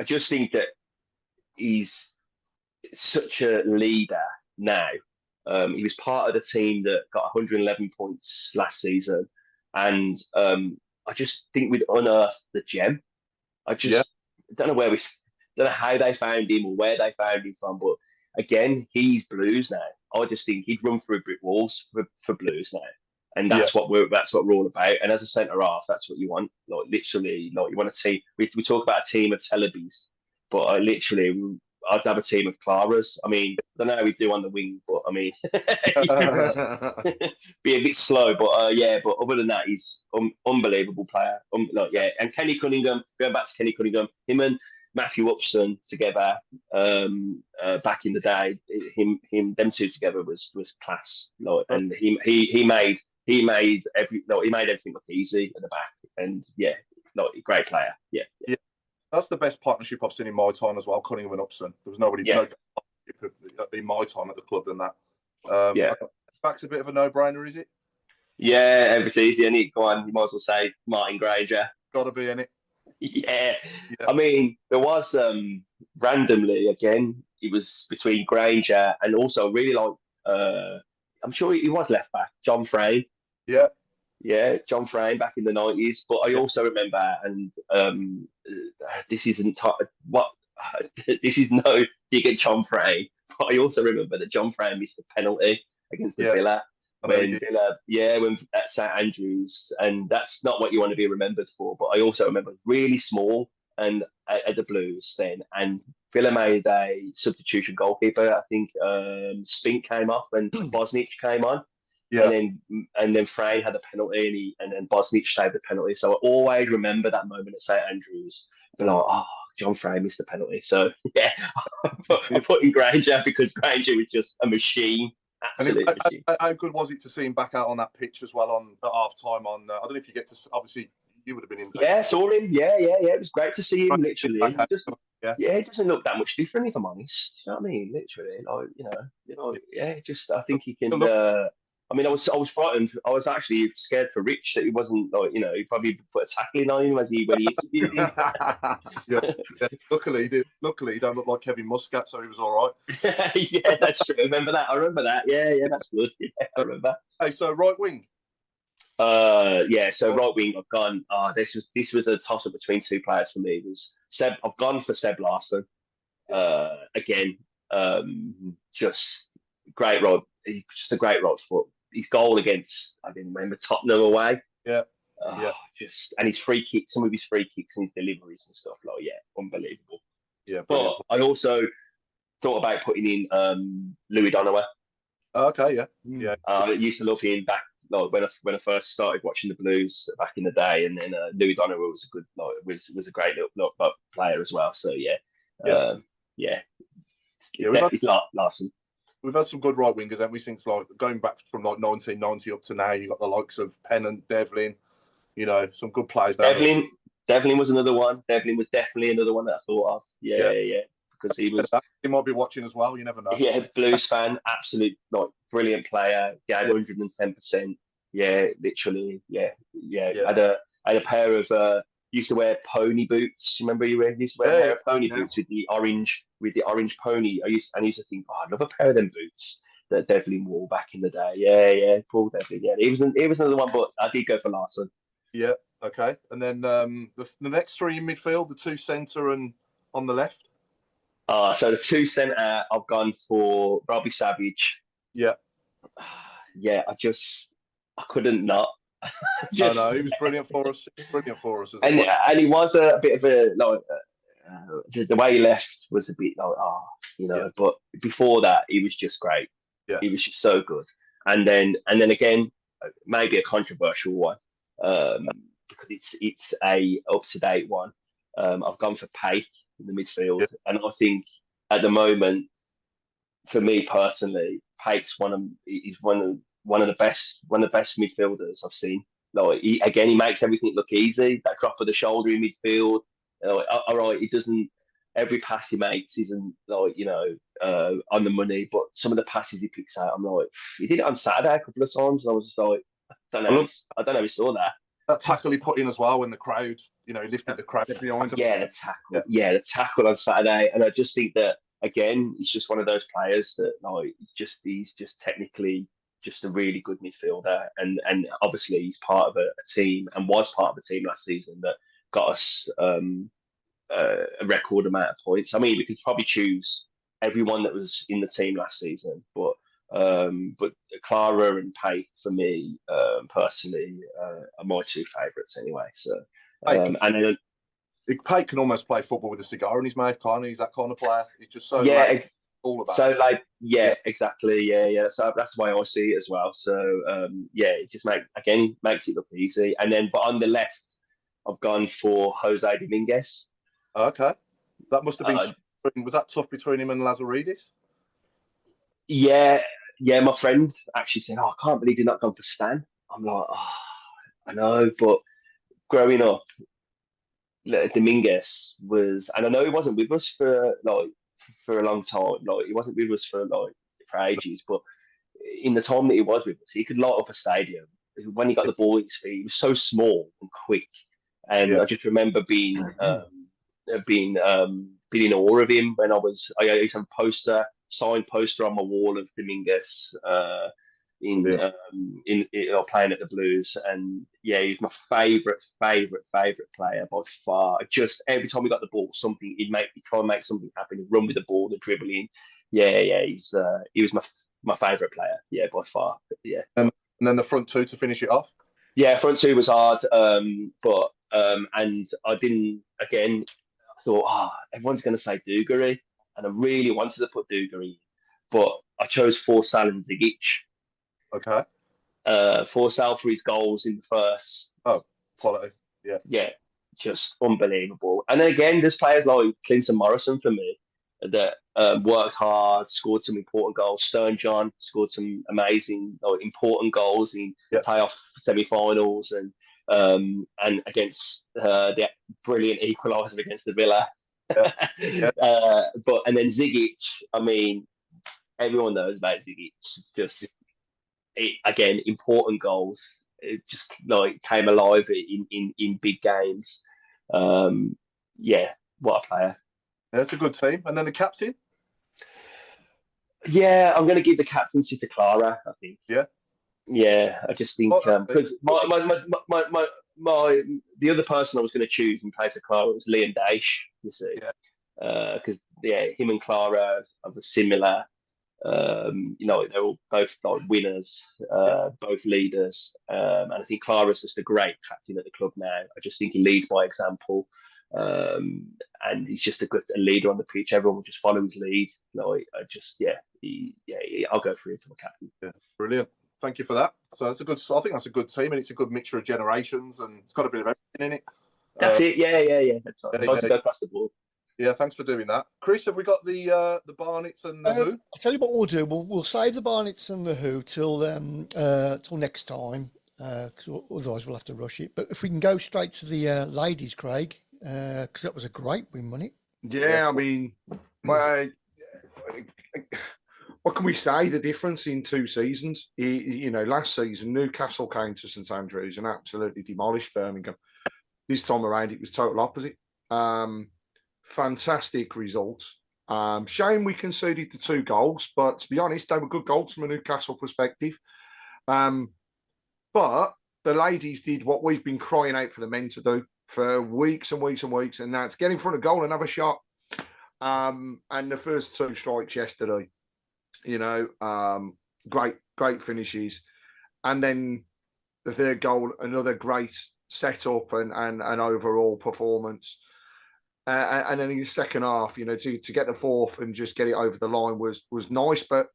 I just think that he's such a leader now. He was part of the team that got 111 points last season, and I just think we'd unearthed the gem. I just don't know how they found him or where they found him from, but again, he's Blues now. I just think he'd run through brick walls for Blues now, and that's what we're all about. And as a centre half, that's what you want. Like literally, like you want a team. We talk about a team of Telebys, but I'd have a team of Claras. I mean, I don't know how we do on the wing, but I mean, be a bit slow. But but other than that, he's unbelievable player. And Kenny Cunningham. Going back to Kenny Cunningham, him and Matthew Upson together back in the day. Them two together was class. Like, and he made everything look easy at the back. And great player. Yeah. That's the best partnership I've seen in my time as well, Cunningham and Upson. There was nobody no in my time at the club than that. Back's a bit of a no-brainer, is it? Yeah, it's easy, and go on. You might as well say Martin Granger. Got to be in it. Yeah. I mean, there was randomly again. It was between Granger and also really like I'm sure he was left back, John Frame. Yeah, John Frame back in the 90s. But I also remember, and this isn't this is no dig at John Frame, but I also remember that John Frame missed a penalty against the Villa when at St Andrews, and that's not what you want to be remembered for. But I also remember really small and at the Blues then, and Villa made a substitution goalkeeper. I think Spink came off and Bosnich came on. Yeah. And then Frey had a penalty, and then Bosnich saved the penalty. So I always remember that moment at St Andrews. Like, oh, John Frey missed the penalty. So yeah, I put in Granger because Granger was just a machine. Absolutely. How good was it to see him back out on that pitch as well at half time? I don't know if you get to. Obviously, you would have been in. Yeah, saw him. Yeah. It was great to see him. Literally, he doesn't look that much different, if I'm honest. You know what I mean? Literally, just I think he can. I mean, I was frightened. I was actually scared for Rich that he wasn't he probably put a tackling on him when he interviewed him. Luckily, he don't look like Kevin Muscat, so he was all right. Yeah, that's true. I remember that. Yeah, that's good. Yeah, I remember. Hey, so right wing. So right wing, I've gone. This was a toss up between two players for me. It was Seb. I've gone for Seb Larsson. Again, just great rod. He's just a great rod foot. His goal against, I didn't remember, Tottenham away. And his free kicks, some of his free kicks and his deliveries and stuff, unbelievable. Yeah, but I also thought about putting in Louis Donowa. Okay, yeah. I used to love him back, when I first started watching the Blues back in the day, and then Louis Donowa was a good, was a great little player as well. So Larson. We've had some good right wingers, haven't we? Since going back from 1990 up to now, you got the likes of Pennant, Devlin. Some good players there. Devlin was another one. Devlin was definitely another one that I thought of. Yeah. Because he might be watching as well. You never know. Yeah, Blues fan, absolute brilliant player. Gave 110%. Yeah, literally. Yeah. I had a pair of. Used to wear pony boots. Remember you used to wear a pair of pony boots with the orange pony. I used to think, I'd love a pair of them boots that Devlin wore back in the day. Yeah, Paul Devlin. Yeah, he was another one, but I did go for Larsson. Yeah, okay. And then the next three in midfield, the two centre and on the left. So the two centre, I've gone for Robbie Savage. Yeah. Yeah, I couldn't not. No, he was brilliant for us. Brilliant for us. And he was a bit of a like the way he left was a bit like But before that, he was just great. Yeah, he was just so good. And then again, maybe a controversial one, because it's a up to date one. I've gone for Pake in the midfield, and I think at the moment, for me personally, Pake's one of the best midfielders I've seen. Like he makes everything look easy. That drop of the shoulder in midfield. All right, he doesn't. Every pass he makes isn't like on the money, but some of the passes he picks out, I'm like, he did it on Saturday a couple of times, and I was just like, I don't know if he saw that. That tackle he put in as well when the crowd, he lifted the crowd behind him. Yeah, the tackle. Yeah, the tackle on Saturday, and I just think that again, he's just one of those players that he's just technically just a really good midfielder, and obviously he's part of a team and was part of a team last season that got us a record amount of points. I mean, we could probably choose everyone that was in the team last season, but Clara and Pate for me personally are my two favourites anyway. So and then Pate can almost play football with a cigar in his mouth, can't he? He's that kind of player. He's just so all about it. Exactly, yeah. So that's why I see it as well. So it just makes it look easy. And then, but on the left, I've gone for Jose Dominguez. Okay, that must have been. Was that tough between him and Lazaridis? Yeah. My friend actually said, "Oh, I can't believe you're not gone for Stan." I'm like, "Oh, I know," but growing up, Dominguez was, and I know he wasn't with us for a long time. Like he wasn't with us for ages, but in the time that he was with us, he could light up a stadium. When he got the ball at his feet, he was so small and quick, and I just remember being in awe of him when I used to have a signed poster on my wall of Dominguez playing at the Blues, and he's my favourite player by far. Just every time we got the ball, he'd try and make something happen. He'd run with the ball, the dribbling. He was my favourite player, by far. And then the front two to finish it off. Yeah, front two was hard, but and I didn't. Again, I thought, everyone's going to say Dugarry, and I really wanted to put Dugarry, but I chose Forsell and Zigic. Okay. Forsell for his goals in the first. Oh, quality. Yeah. Yeah, just unbelievable. And then again, there's players like Clinton Morrison for me that worked hard, scored some important goals. Stern John scored some amazing, important goals in playoff semi-finals and against the brilliant equaliser against the Villa. And then Zigic, I mean, everyone knows about Zigic. Again, important goals. It just came alive in big games. What a player. That's a good team. And then the captain? Yeah, I'm going to give the captaincy to Clara, I think. Yeah? Yeah, I just think because the other person I was going to choose in place of Clara was Liam Daesh, you see. Because him and Clara are similar. They're all both winners, both leaders, and I think Clara's just a great captain at the club now. I just think he leads by example, and he's just a leader on the pitch. Everyone will just follow his lead. I'll go for him for my captain. Yeah, brilliant. Thank you for that. So I think that's a good team, and it's a good mixture of generations, and it's got a bit of everything in it. That's it. Yeah. That's right. Nice to go across the board. Yeah, thanks for doing that. Chris, have we got the Barnets and the Who? I'll tell you what we'll do. We'll save the Barnets and the Who till next time, because otherwise we'll have to rush it. But if we can go straight to the ladies, Craig, because that was a great win, wasn't it? Yeah, I mean, what can we say? The difference in 2 seasons. Last season, Newcastle came to St Andrews and absolutely demolished Birmingham. This time around, it was total opposite. Fantastic results. Shame we conceded the 2 goals, but to be honest, they were good goals from a Newcastle perspective. But the ladies did what we've been crying out for the men to do for weeks and weeks and weeks, and that's get in front of goal and have a shot. And the first 2 strikes yesterday, great finishes. And then the third goal, another great setup and overall performance. And then in the second half, you know, to get the fourth and just get it over the line was nice, but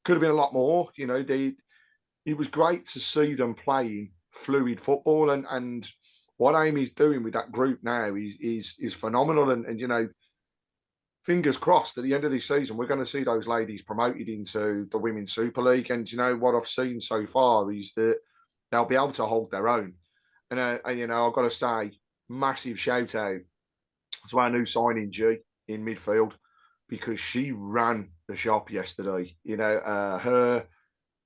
could have been a lot more. You know, it was great to see them playing fluid football, and what Amy's doing with that group now is phenomenal. And you know, fingers crossed at the end of this season, we're going to see those ladies promoted into the Women's Super League. And you know, what I've seen so far is that they'll be able to hold their own. And you know, I've got to say, massive shout out to our new signing G in midfield, because she ran the shop yesterday. You know, her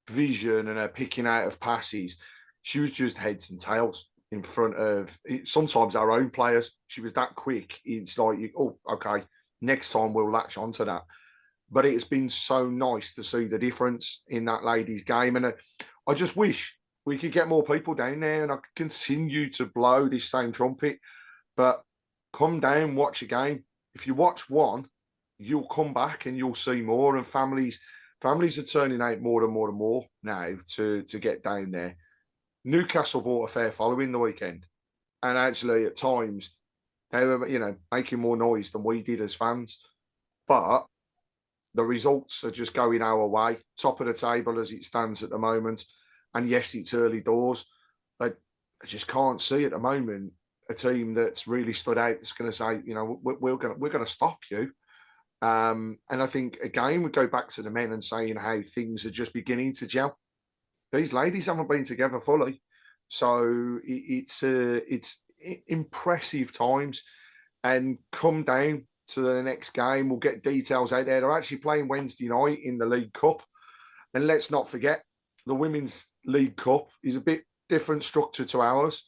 vision and her picking out of passes, she was just heads and tails in front of sometimes our own players. She was that quick. It's like, oh, okay, next time we'll latch onto that. But it's been so nice to see the difference in that ladies' game. And I just wish we could get more people down there, and I could continue to blow this same trumpet. But come down, watch a game. If you watch one, you'll come back and you'll see more. And families are turning out more and more and more now to get down there. Newcastle bought a fair following the weekend, and actually at times they were, you know, making more noise than we did as fans. But the results are just going our way, top of the table as it stands at the moment. And yes, it's early doors, but I just can't see at the moment a team that's really stood out that's going to say, you know, we're going to stop you. And I think again we go back to the men and saying how things are just beginning to gel. These ladies haven't been together fully, so it's impressive times. And come down to the next game, we'll get details out there. They're actually playing Wednesday night in the League Cup, and let's not forget the Women's League Cup is a bit different structure to ours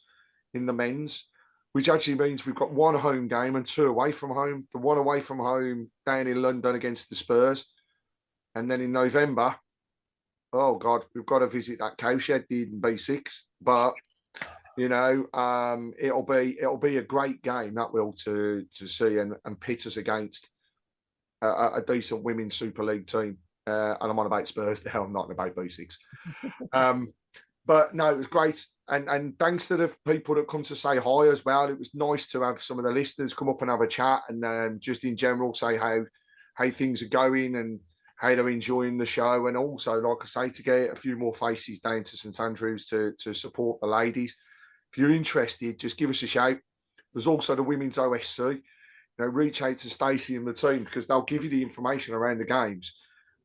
in the men's, which actually means we've got one home game and two away from home. The one away from home down in London against the Spurs, and then in November, oh God, we've got to visit that cowshed in B6. But you know, it'll be a great game, that will, to see and pit us against a decent Women's Super League team. And I'm on about Spurs now, I'm not about B6. But no, it was great. And thanks to the people that come to say hi as well. It was nice to have some of the listeners come up and have a chat, and just in general say how things are going and how they're enjoying the show. And also, like I say, to get a few more faces down to St Andrews to support the ladies. If you're interested, just give us a shout. There's also the Women's OSC. You know, reach out to Stacey and the team, because they'll give you the information around the games.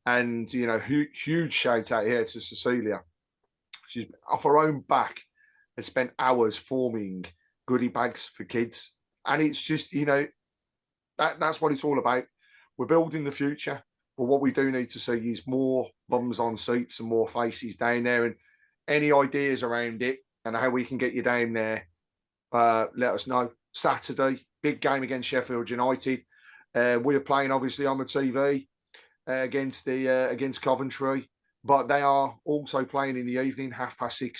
And, you know, huge shout out here to Cecilia. She's off her own back has spent hours forming goodie bags for kids. And it's just, you know, that's what it's all about. We're building the future. But what we do need to see is more bums on seats and more faces down there. And any ideas around it and how we can get you down there, let us know. Saturday, big game against Sheffield United. We're playing, obviously, on the TV against Coventry. But they are also playing in the evening, 6:30.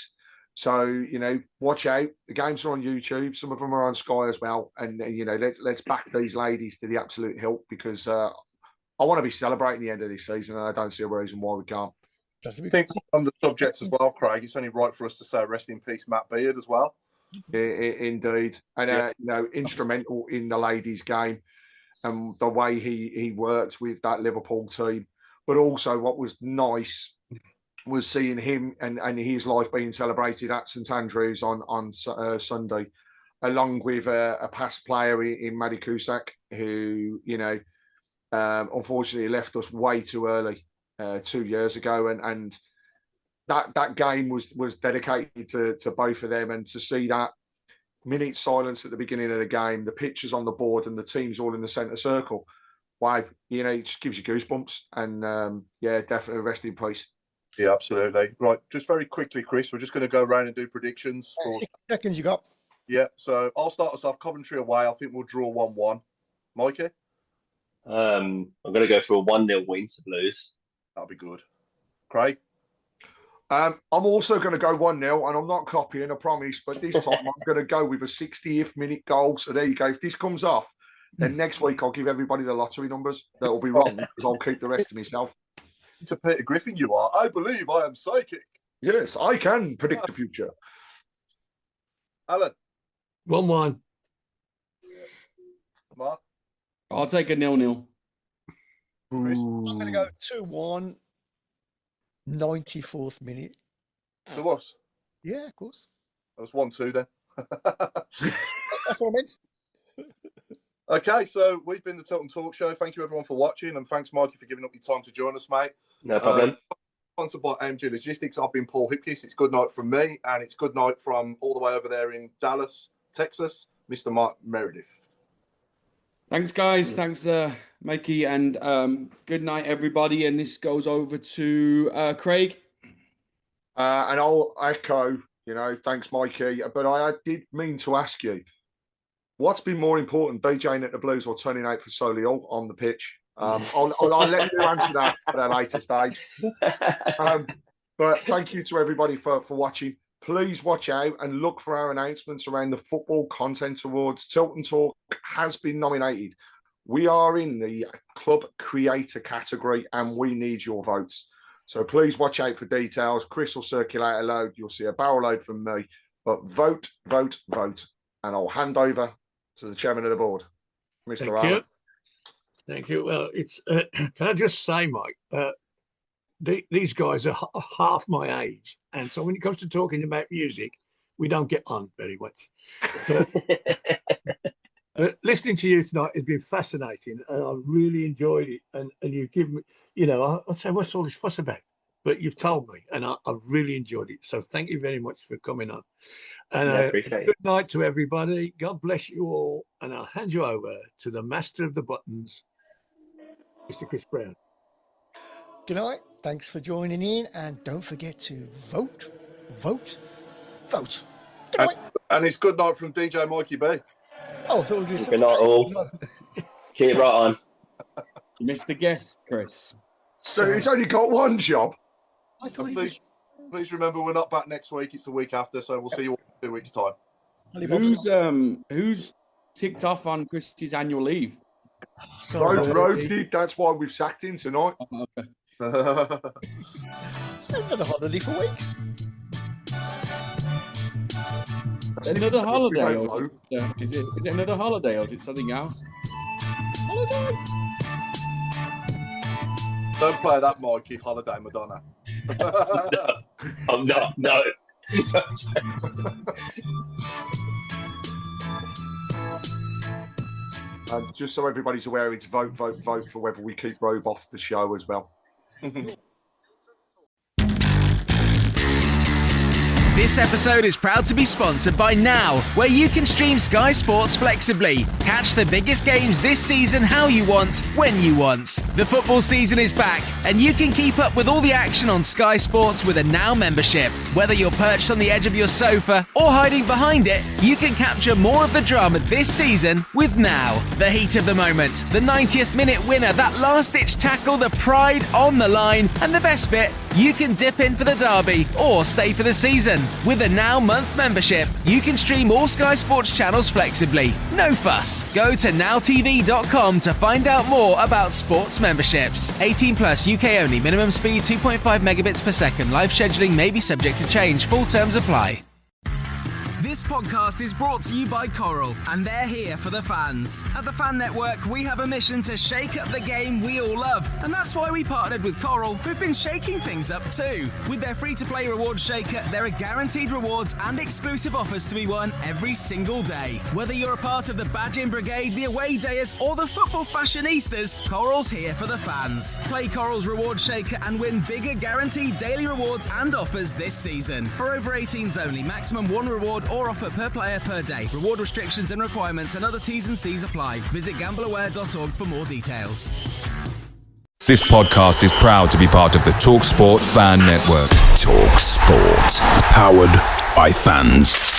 So, you know, watch out. The games are on YouTube. Some of them are on Sky as well. And, you know, let's back these ladies to the absolute hilt, because I want to be celebrating the end of this season, and I don't see a reason why we can't. I think on the subject as well, Craig, it's only right for us to say rest in peace, Matt Beard, as well. Indeed. And, you know, instrumental in the ladies' game and the way he worked with that Liverpool team. But also what was nice was seeing him and his life being celebrated at St Andrews on Sunday, along with a past player in Maddie Cusack, who, you know, unfortunately left us way too early 2 years ago. And that game was dedicated to both of them. And to see that minute silence at the beginning of the game, the pictures on the board and the teams all in the centre circle, wow, you know, it just gives you goosebumps. And yeah, definitely rest in peace. Yeah, absolutely. Right, just very quickly, Chris, we're just going to go around and do predictions. 60 seconds you got. Yeah, so I'll start us off. Coventry away, I think we'll draw 1-1. Mikey? I'm going to go for a 1-0 win to Blues. That'll be good. Craig? I'm also going to go 1-0, and I'm not copying, I promise, but this time I'm going to go with a 60th minute goal. So there you go. If this comes off, then next week I'll give everybody the lottery numbers. That'll be wrong, because I'll keep the rest to myself. It's a Peter Griffin you are. I believe I am psychic. Yes, I can predict the future. Alan? 1-1. Mark? I'll take a 0-0. Chris? I'm going to go 2-1, 94th minute. To us? Yeah, of course. That was 1-2 then. That's all I meant. Okay, so we've been the Tilton Talk Show. Thank you everyone for watching, and thanks Mikey for giving up your time to join us, mate. No problem. Sponsored by AMG Logistics. I've been Paul Hipkiss. It's good night from me, and it's good night from all the way over there in Dallas, Texas, Mr. Mark Meredith. Thanks, guys. Thanks, Mikey, and good night, everybody. And this goes over to Craig. And I'll echo, thanks, Mikey. But I did mean to ask you, what's been more important, DJing at the Blues or turning out for Solihull on the pitch? I'll let you answer that at a later stage. But thank you to everybody for watching. Please watch out and look for our announcements around the Football Content Awards. Tilton Talk has been nominated. We are in the Club Creator category and we need your votes. So please watch out for details. Chris will circulate a load. You'll see a barrel load from me. But vote, vote, vote. And I'll hand over to the chairman of the board, Mr. Allen. Thank you. Well, it's can I just say, Mike, these guys are half my age. And so when it comes to talking about music, we don't get on very much. Listening to you tonight has been fascinating, and I really enjoyed it. And you've given me, I'll say, what's all this fuss about? But you've told me, and I've really enjoyed it. So thank you very much for coming on. And good night to everybody. God bless you all. And I'll hand you over to the master of the buttons, Mr. Chris Brown. Good night. Thanks for joining in. And don't forget to vote, vote, vote. Good night. And it's good night from DJ Mikey B. Oh, good night all. Keep it right on. You missed the guest, Chris. So he's only got one job. I thought Please remember, we're not back next week. It's the week after, so we'll see you all in 2 weeks' time. Who's ticked off on Chris's annual leave? Rhodes did. That's why we've sacked him tonight. Okay. I've done a holiday for weeks. Another holiday? Or is it another holiday or is it something else? Holiday. Don't play that, Mikey. Holiday Madonna. No, I'm not. No. Just so everybody's aware, it's vote, vote, vote for whether we keep Robe off the show as well. This episode is proud to be sponsored by Now, where you can stream Sky Sports flexibly. Catch the biggest games this season how you want, when you want. The football season is back, and you can keep up with all the action on Sky Sports with a Now membership. Whether you're perched on the edge of your sofa or hiding behind it, you can capture more of the drama this season with Now. The heat of the moment, the 90th minute winner, that last-ditch tackle, the pride on the line, and the best bit, you can dip in for the derby or stay for the season. With a Now month membership, you can stream all Sky Sports channels flexibly. No fuss. Go to nowtv.com to find out more about sports memberships. 18 plus, UK only. Minimum speed 2.5 megabits per second. Live scheduling may be subject to change. Full terms apply. This podcast is brought to you by Coral, and they're here for the fans. At the Fan Network, we have a mission to shake up the game we all love, and that's why we partnered with Coral, who've been shaking things up too. With their free-to-play rewards shaker, there are guaranteed rewards and exclusive offers to be won every single day. Whether you're a part of the Badging Brigade, the Away Dayers, or the Football Fashionistas, Coral's here for the fans. Play Coral's reward shaker and win bigger guaranteed daily rewards and offers this season. For over 18s only, maximum one reward or offer per player per day. Reward restrictions and requirements and other T's and C's apply. Visit gambleaware.org for more details. This podcast is proud to be part of the TalkSport Fan Network. TalkSport. Powered by fans.